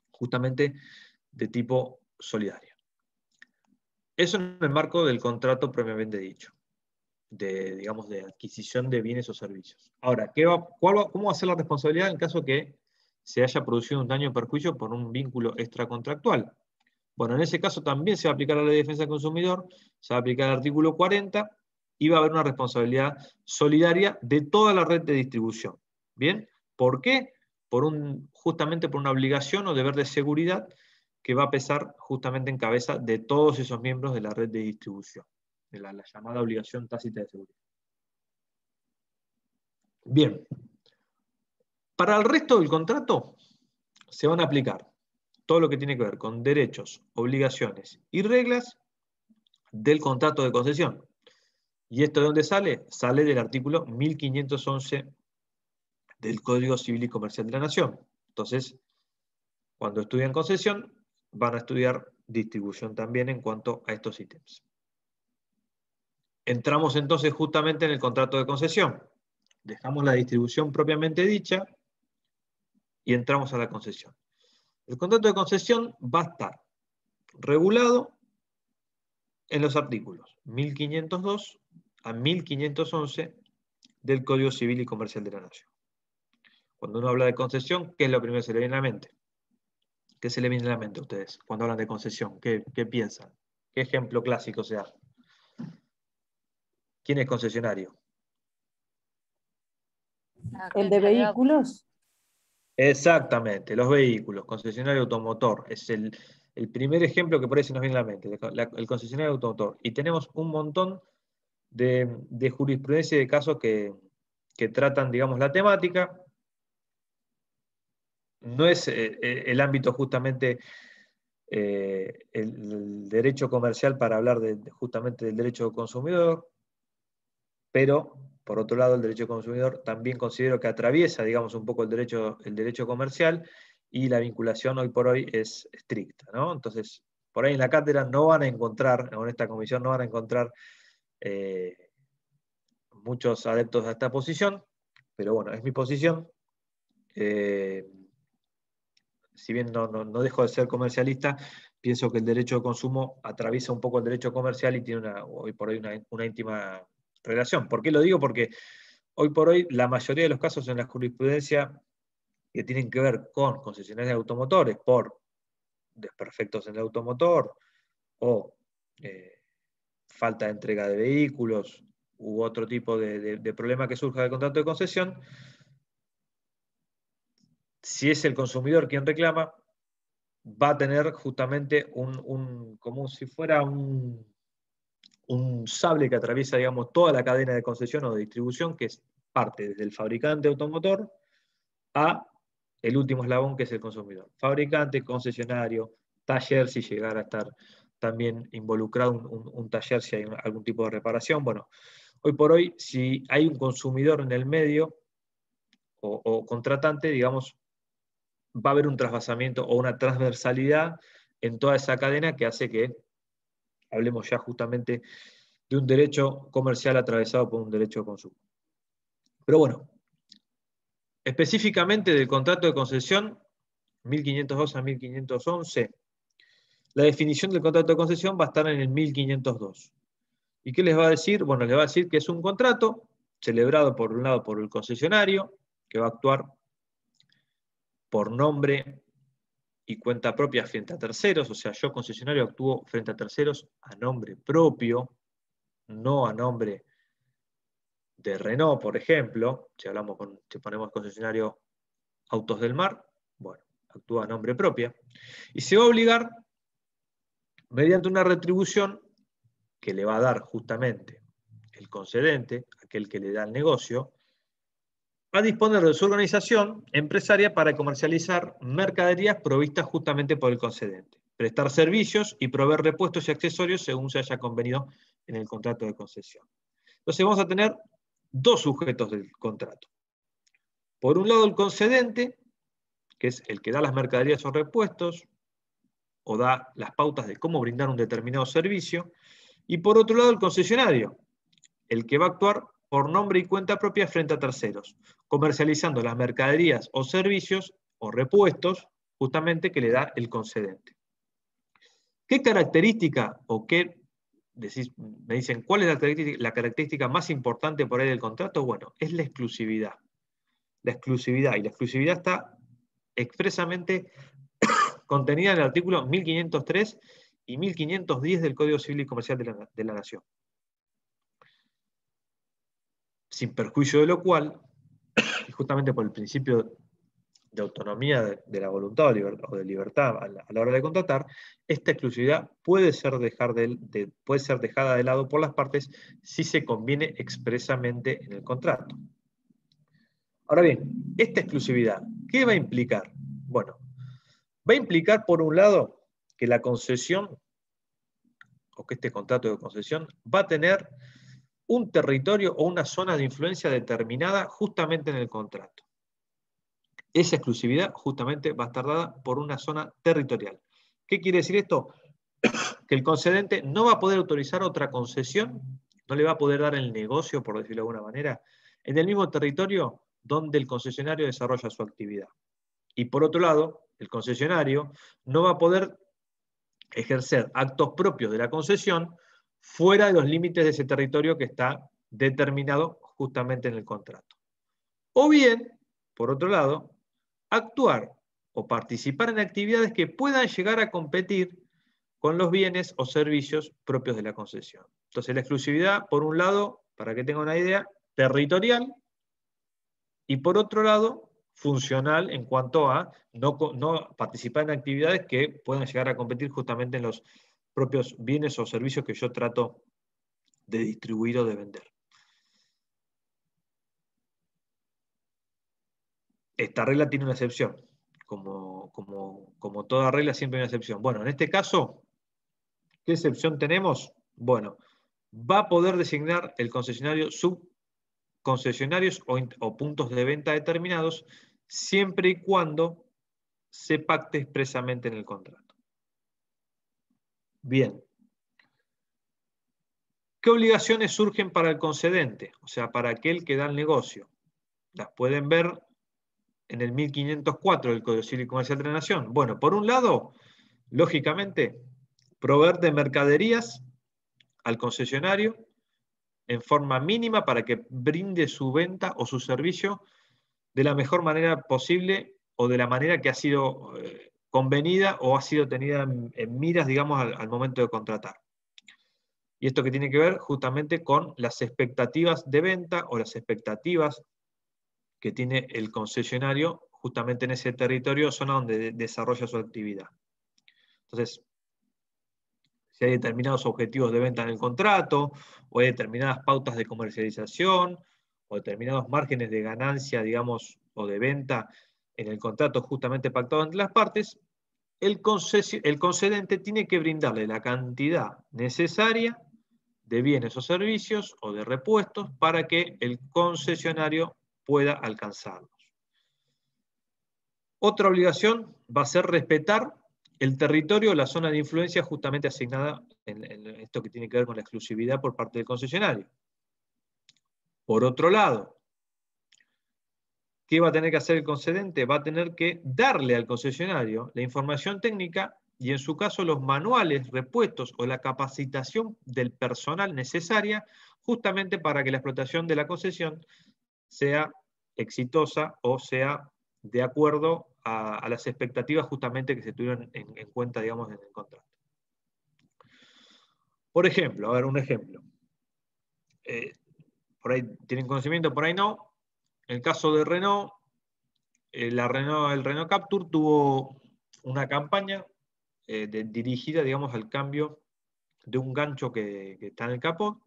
justamente de tipo solidario. Eso en el marco del contrato propiamente dicho, digamos, de adquisición de bienes o servicios. Ahora, ¿cómo va a ser la responsabilidad en caso que se haya producido un daño o perjuicio por un vínculo extracontractual? Bueno, en ese caso también se va a aplicar la Ley de Defensa del Consumidor, se va a aplicar el artículo 40 y va a haber una responsabilidad solidaria de toda la red de distribución. ¿Bien? ¿Por qué? Justamente por una obligación o deber de seguridad que va a pesar justamente en cabeza de todos esos miembros de la red de distribución, de la llamada obligación tácita de seguridad. Bien. Para el resto del contrato se van a aplicar todo lo que tiene que ver con derechos, obligaciones y reglas del contrato de concesión. ¿Y esto de dónde sale? Sale del artículo 1511 del Código Civil y Comercial de la Nación. Entonces, cuando estudian concesión, van a estudiar distribución también en cuanto a estos ítems. Entramos entonces justamente en el contrato de concesión. Dejamos la distribución propiamente dicha y entramos a la concesión. El contrato de concesión va a estar regulado en los artículos 1502 a 1511 del Código Civil y Comercial de la Nación. Cuando uno habla de concesión, ¿qué es lo primero que se le viene a la mente? ¿Qué se le viene a la mente a ustedes cuando hablan de concesión? ¿Qué piensan? ¿Qué ejemplo clásico se da? ¿Quién es concesionario? El de vehículos. Exactamente, los vehículos, concesionario automotor. Es el primer ejemplo que por ahí se nos viene a la mente, el concesionario automotor. Y tenemos un montón de jurisprudencia y de casos que tratan, digamos, la temática. No es el ámbito justamente el derecho comercial para hablar justamente del derecho del consumidor, pero por otro lado el derecho consumidor también considero que atraviesa, digamos, un poco el derecho comercial, y la vinculación hoy por hoy es estricta, ¿no? Entonces, por ahí en la cátedra no van a encontrar, en esta comisión no van a encontrar muchos adeptos a esta posición, pero bueno, es mi posición. Si bien no dejo de ser comercialista, pienso que el derecho de consumo atraviesa un poco el derecho comercial y tiene hoy por hoy una íntima relación. ¿Por qué lo digo? Porque hoy por hoy la mayoría de los casos en la jurisprudencia que tienen que ver con concesionarios de automotores por desperfectos en el automotor o falta de entrega de vehículos u otro tipo de problema que surja del contrato de concesión, si es el consumidor quien reclama, va a tener justamente como si fuera un sable que atraviesa, digamos, toda la cadena de concesión o de distribución, que es parte desde el fabricante automotor a el último eslabón, que es el consumidor. Fabricante, concesionario, taller, si llegara a estar también involucrado un taller, si hay algún tipo de reparación. Bueno, hoy por hoy, si hay un consumidor en el medio o contratante, digamos, va a haber un trasvasamiento o una transversalidad en toda esa cadena que hace que hablemos ya justamente de un derecho comercial atravesado por un derecho de consumo. Pero bueno, específicamente del contrato de concesión, 1502 a 1511, la definición del contrato de concesión va a estar en el 1502. ¿Y qué les va a decir? Bueno, les va a decir que es un contrato celebrado por un lado por el concesionario, que va a actuar por nombre y cuenta propia frente a terceros, o sea, yo concesionario actúo frente a terceros a nombre propio, no a nombre de Renault, por ejemplo. Si ponemos concesionario Autos del Mar, bueno, actúa a nombre propia, y se va a obligar, mediante una retribución que le va a dar justamente el concedente, aquel que le da el negocio, a disponer de su organización empresaria para comercializar mercaderías provistas justamente por el concedente, prestar servicios y proveer repuestos y accesorios según se haya convenido en el contrato de concesión. Entonces vamos a tener dos sujetos del contrato. Por un lado el concedente, que es el que da las mercaderías o repuestos, o da las pautas de cómo brindar un determinado servicio, y por otro lado el concesionario, el que va a actuar por nombre y cuenta propia frente a terceros, comercializando las mercaderías o servicios o repuestos justamente que le da el concedente. ¿Qué característica o qué, me dicen, cuál es la característica más importante por ahí del contrato? Bueno, es la exclusividad. La exclusividad, y la exclusividad está expresamente contenida en el artículo 1503 y 1510 del Código Civil y Comercial de la Nación. Sin perjuicio de lo cual, y justamente por el principio de autonomía de la voluntad o de libertad a la hora de contratar, esta exclusividad puede ser dejada de lado por las partes si se conviene expresamente en el contrato. Ahora bien, esta exclusividad, ¿qué va a implicar? Bueno, va a implicar, por un lado, que la concesión, o que este contrato de concesión, va a tener un territorio o una zona de influencia determinada justamente en el contrato. Esa exclusividad justamente va a estar dada por una zona territorial. ¿Qué quiere decir esto? Que el concedente no va a poder autorizar otra concesión, no le va a poder dar el negocio, por decirlo de alguna manera, en el mismo territorio donde el concesionario desarrolla su actividad. Y por otro lado, el concesionario no va a poder ejercer actos propios de la concesión fuera de los límites de ese territorio que está determinado justamente en el contrato. O bien, por otro lado, actuar o participar en actividades que puedan llegar a competir con los bienes o servicios propios de la concesión. Entonces, la exclusividad, por un lado, para que tenga una idea, territorial, y por otro lado, funcional en cuanto a no participar en actividades que puedan llegar a competir justamente en los propios bienes o servicios que yo trato de distribuir o de vender. Esta regla tiene una excepción. Como toda regla siempre hay una excepción. Bueno, en este caso, ¿qué excepción tenemos? Bueno, va a poder designar el concesionario subconcesionarios o puntos de venta determinados siempre y cuando se pacte expresamente en el contrato. Bien. ¿Qué obligaciones surgen para el concedente? O sea, para aquel que da el negocio. Las pueden ver en el 1504 del Código Civil y Comercial de la Nación. Bueno, por un lado, lógicamente, proveer de mercaderías al concesionario en forma mínima para que brinde su venta o su servicio de la mejor manera posible o de la manera que ha sido convenida o ha sido tenida en miras, digamos, al momento de contratar. Y esto que tiene que ver justamente con las expectativas de venta o las expectativas que tiene el concesionario justamente en ese territorio, zona donde desarrolla su actividad. Entonces, si hay determinados objetivos de venta en el contrato, o hay determinadas pautas de comercialización, o determinados márgenes de ganancia, digamos, o de venta en el contrato justamente pactado entre las partes, el concedente tiene que brindarle la cantidad necesaria de bienes o servicios o de repuestos para que el concesionario pueda alcanzarlos. Otra obligación va a ser respetar el territorio o la zona de influencia justamente asignada en esto que tiene que ver con la exclusividad por parte del concesionario. Por otro lado, ¿qué va a tener que hacer el concedente? Va a tener que darle al concesionario la información técnica y en su caso los manuales, repuestos o la capacitación del personal necesaria justamente para que la explotación de la concesión sea exitosa o sea de acuerdo a las expectativas justamente que se tuvieron en cuenta, digamos, en el contrato. Por ejemplo, a ver, un ejemplo. Por ahí tienen conocimiento, por ahí no. En el caso de Renault, el Renault Captur tuvo una campaña dirigida, digamos, al cambio de un gancho que está en el capó.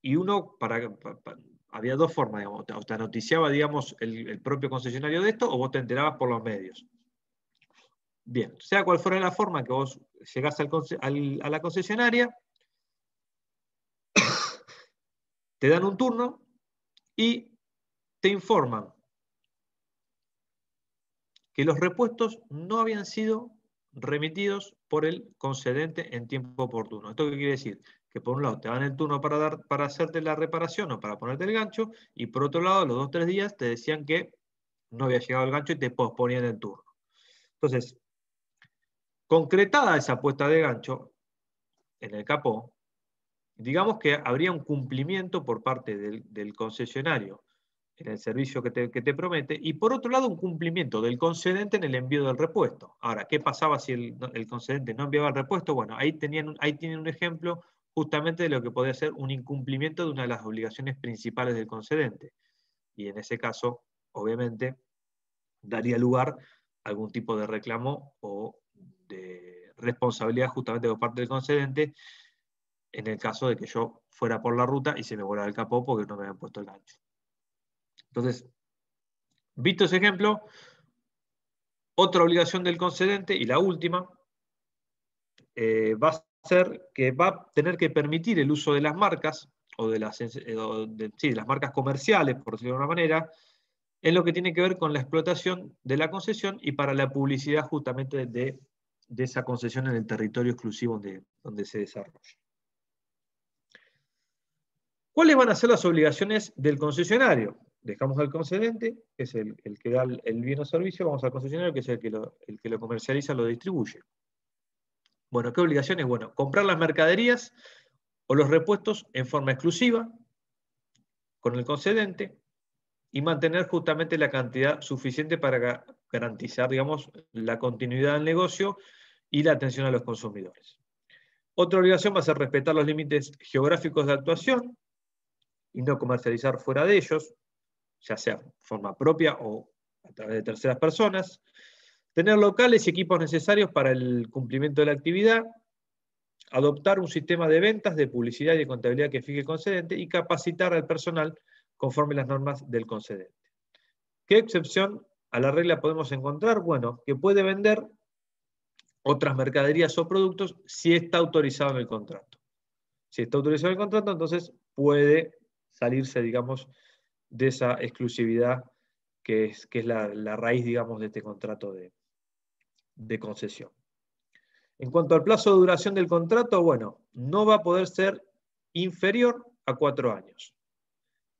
Y uno, había dos formas, digamos, o te noticiaba, digamos, el propio concesionario de esto, o vos te enterabas por los medios. Bien, sea cual fuera la forma que vos llegás a la concesionaria, te dan un turno y te informan que los repuestos no habían sido remitidos por el concedente en tiempo oportuno. ¿Esto qué quiere decir? Que por un lado te dan el turno para hacerte la reparación o para ponerte el gancho, y por otro lado, los 2 o 3 días te decían que no había llegado el gancho y te posponían el turno. Entonces, concretada esa puesta de gancho en el capó, digamos que habría un cumplimiento por parte del concesionario en el servicio que te promete, y por otro lado un cumplimiento del concedente en el envío del repuesto. Ahora, ¿qué pasaba si el concedente no enviaba el repuesto? Bueno, ahí tienen un ejemplo justamente de lo que podría ser un incumplimiento de una de las obligaciones principales del concedente. Y en ese caso, obviamente, daría lugar a algún tipo de reclamo o de responsabilidad justamente por parte del concedente, en el caso de que yo fuera por la ruta y se me volara el capó porque no me habían puesto el gancho. Entonces, visto ese ejemplo, otra obligación del concedente, y la última, va a ser que va a tener que permitir el uso de las marcas, o de las marcas comerciales, por decirlo de alguna manera, en lo que tiene que ver con la explotación de la concesión y para la publicidad justamente de esa concesión en el territorio exclusivo donde se desarrolla. ¿Cuáles van a ser las obligaciones del concesionario? Dejamos al concedente, que es el que da el bien o servicio, vamos al concesionario, que es el que lo comercializa, lo distribuye. Bueno, ¿qué obligaciones? Bueno, comprar las mercaderías o los repuestos en forma exclusiva con el concedente y mantener justamente la cantidad suficiente para garantizar, digamos, la continuidad del negocio y la atención a los consumidores. Otra obligación va a ser respetar los límites geográficos de actuación y no comercializar fuera de ellos, ya sea de forma propia o a través de terceras personas. Tener locales y equipos necesarios para el cumplimiento de la actividad. Adoptar un sistema de ventas, de publicidad y de contabilidad que fije el concedente y capacitar al personal conforme las normas del concedente. ¿Qué excepción a la regla podemos encontrar? Bueno, que puede vender otras mercaderías o productos si está autorizado en el contrato. Si está autorizado en el contrato, entonces puede salirse, digamos, de esa exclusividad que es la raíz, digamos, de este contrato de concesión. En cuanto al plazo de duración del contrato, bueno, no va a poder ser inferior a 4 años.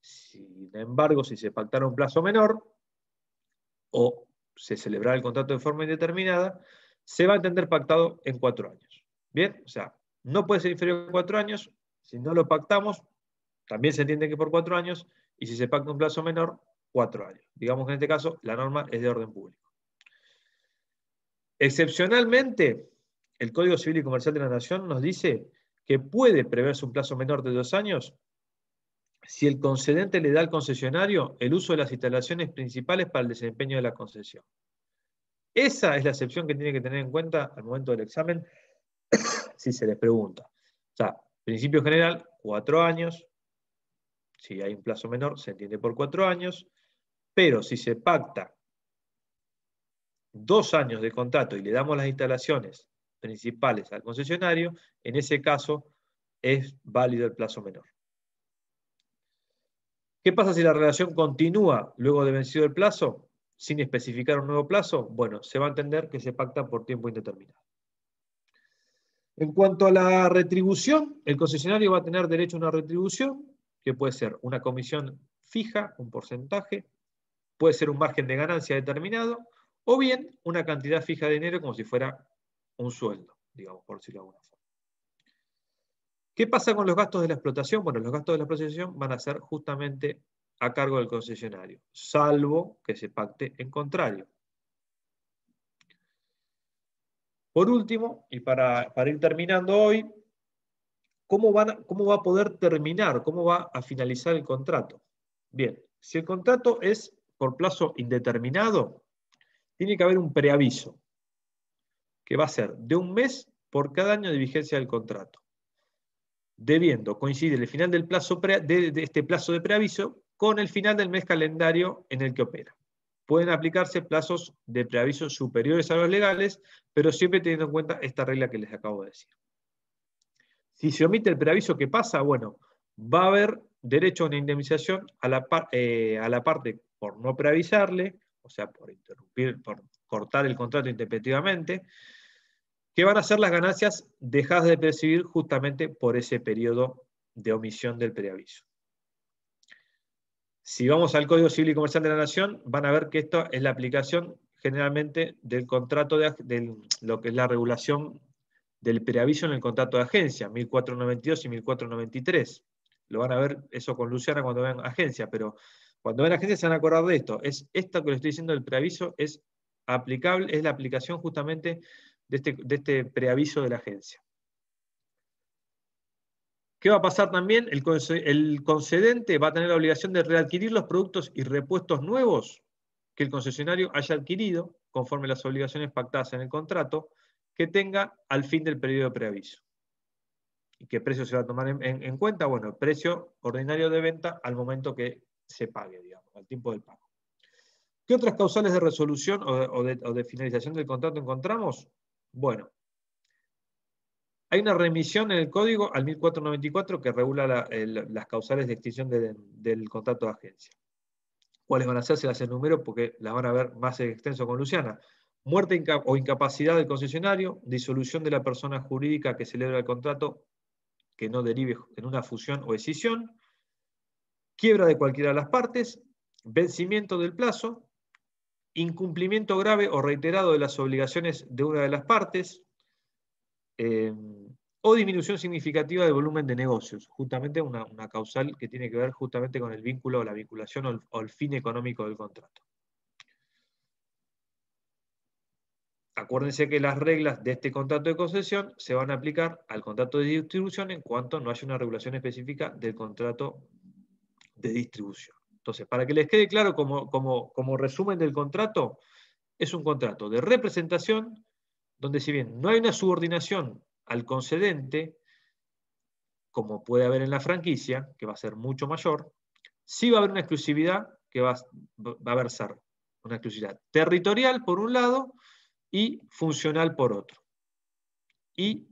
Sin embargo, si se pactara un plazo menor o se celebrara el contrato de forma indeterminada, se va a entender pactado en 4 años. Bien, o sea, no puede ser inferior a 4 años. Si no lo pactamos, también se entiende que por 4 años, y si se pacta un plazo menor, 4 años. Digamos que en este caso la norma es de orden público. Excepcionalmente, el Código Civil y Comercial de la Nación nos dice que puede preverse un plazo menor de 2 años si el concedente le da al concesionario el uso de las instalaciones principales para el desempeño de la concesión. Esa es la excepción que tiene que tener en cuenta al momento del examen si se les pregunta. O sea, principio general, 4 años. Si hay un plazo menor, se entiende por 4 años. Pero si se pacta 2 años de contrato y le damos las instalaciones principales al concesionario, en ese caso es válido el plazo menor. ¿Qué pasa si la relación continúa luego de vencido el plazo, sin especificar un nuevo plazo? Bueno, se va a entender que se pacta por tiempo indeterminado. En cuanto a la retribución, el concesionario va a tener derecho a una retribución, que puede ser una comisión fija, un porcentaje, puede ser un margen de ganancia determinado, o bien una cantidad fija de dinero como si fuera un sueldo, digamos, por decirlo de alguna forma. ¿Qué pasa con los gastos de la explotación? Bueno, los gastos de la explotación van a ser justamente a cargo del concesionario, salvo que se pacte en contrario. Por último, y para ir terminando hoy, ¿cómo va a poder terminar? ¿Cómo va a finalizar el contrato? Bien, si el contrato es por plazo indeterminado, tiene que haber un preaviso, que va a ser de 1 mes por cada año de vigencia del contrato, debiendo coincidir el final del plazo de este plazo de preaviso con el final del mes calendario en el que opera. Pueden aplicarse plazos de preaviso superiores a los legales, pero siempre teniendo en cuenta esta regla que les acabo de decir. Si se omite el preaviso, ¿qué pasa? Bueno, va a haber derecho a una indemnización a la parte por no preavisarle, o sea, por interrumpir, por cortar el contrato intempestivamente, que van a ser las ganancias dejadas de percibir justamente por ese periodo de omisión del preaviso. Si vamos al Código Civil y Comercial de la Nación, van a ver que esto es la aplicación generalmente del contrato de lo que es la regulación del preaviso en el contrato de agencia, 1492 y 1493. Lo van a ver eso con Luciana cuando vean agencia, pero cuando vean agencia se van a acordar de esto. Es esto que les estoy diciendo del preaviso, es aplicable, es la aplicación justamente de este preaviso de la agencia. ¿Qué va a pasar también? El concedente va a tener la obligación de readquirir los productos y repuestos nuevos que el concesionario haya adquirido, conforme a las obligaciones pactadas en el contrato, que tenga al fin del periodo de preaviso. ¿Y qué precio se va a tomar en cuenta? Bueno, el precio ordinario de venta al momento que se pague, digamos, al tiempo del pago. ¿Qué otras causales de resolución o de finalización del contrato encontramos? Bueno, hay una remisión en el código al 1494 que regula las causales de extinción del contrato de agencia. ¿Cuáles van a ser? Se las enumero porque las van a ver más extenso con Luciana. Muerte o incapacidad del concesionario, disolución de la persona jurídica que celebra el contrato que no derive en una fusión o escisión, quiebra de cualquiera de las partes, vencimiento del plazo, incumplimiento grave o reiterado de las obligaciones de una de las partes, o disminución significativa del volumen de negocios, justamente una causal que tiene que ver justamente con el vínculo o la vinculación o el fin económico del contrato. Acuérdense que las reglas de este contrato de concesión se van a aplicar al contrato de distribución en cuanto no haya una regulación específica del contrato de distribución. Entonces, para que les quede claro como resumen del contrato, es un contrato de representación donde, si bien no hay una subordinación al concedente, como puede haber en la franquicia, que va a ser mucho mayor, sí va a haber una exclusividad que va a versar una exclusividad territorial por un lado y funcional por otro. Y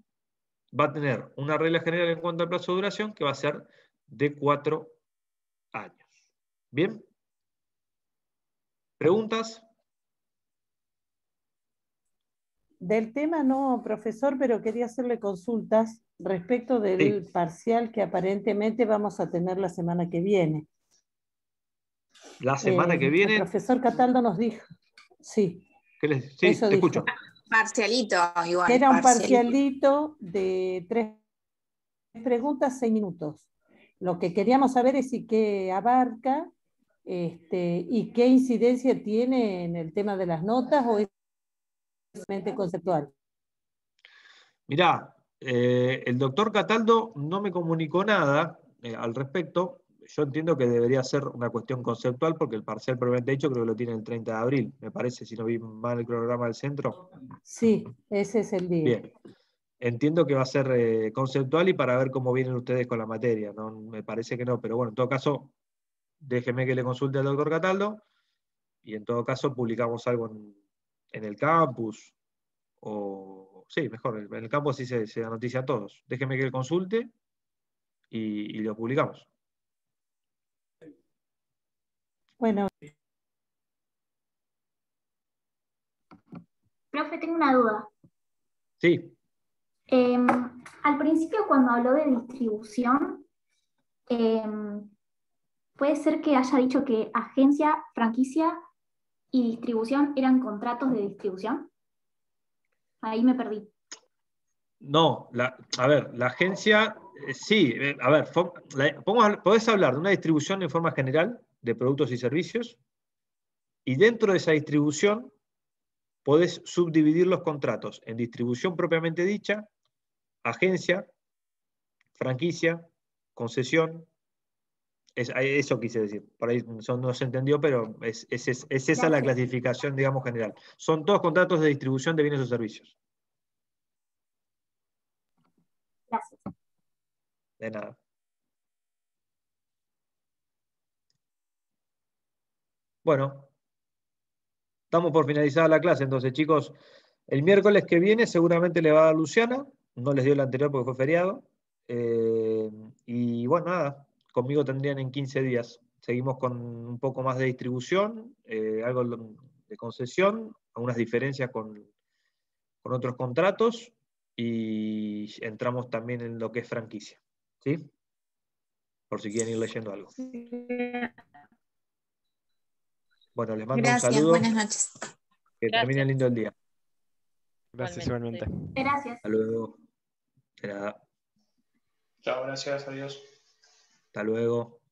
va a tener una regla general en cuanto al plazo de duración que va a ser de 4 años. ¿Bien? ¿Preguntas? Del tema no, profesor, pero quería hacerle consultas respecto del parcial que aparentemente vamos a tener la semana que viene. La semana que viene. El profesor Cataldo nos dijo, sí. Sí, eso te dijo. escucho. Parcialito, igual. Era un parcialito de 3 preguntas, 6 minutos. Lo que queríamos saber es si qué abarca y qué incidencia tiene en el tema de las notas o es solamente conceptual. Mirá, el doctor Cataldo no me comunicó nada al respecto. Yo entiendo que debería ser una cuestión conceptual porque el parcial probablemente dicho creo que lo tiene el 30 de abril, me parece, si no vi mal el cronograma del centro. Sí, ese es el día. Bien. Entiendo que va a ser conceptual y para ver cómo vienen ustedes con la materia. No, me parece que no, pero bueno, en todo caso, déjeme que le consulte al doctor Cataldo y en todo caso publicamos algo en el campus o sí, mejor, en el campus sí se da noticia a todos. Déjeme que le consulte y lo publicamos. Bueno. Profe, tengo una duda. Sí. Al principio, cuando habló de distribución, puede ser que haya dicho que agencia, franquicia y distribución eran contratos de distribución. Ahí me perdí. No, a ver, la agencia, sí, a ver, podés hablar de una distribución en forma general de productos y servicios, y dentro de esa distribución podés subdividir los contratos en distribución propiamente dicha, agencia, franquicia, concesión. Eso quise decir. Por ahí no se entendió, pero es esa la clasificación, digamos, general. Son todos contratos de distribución de bienes o servicios. Gracias. De nada. Bueno, estamos por finalizar la clase, entonces, chicos. El miércoles que viene seguramente le va a dar Luciana. No les dio el anterior porque fue feriado. Y bueno, nada. Conmigo tendrían en 15 días. Seguimos con un poco más de distribución, algo de concesión, algunas diferencias con otros contratos y entramos también en lo que es franquicia. ¿Sí? Por si quieren ir leyendo algo. Bueno, les mando un saludo. Buenas noches. Que terminen lindo el día. Gracias igualmente. Gracias. Hasta luego. De nada. Chao, gracias, adiós. Hasta luego.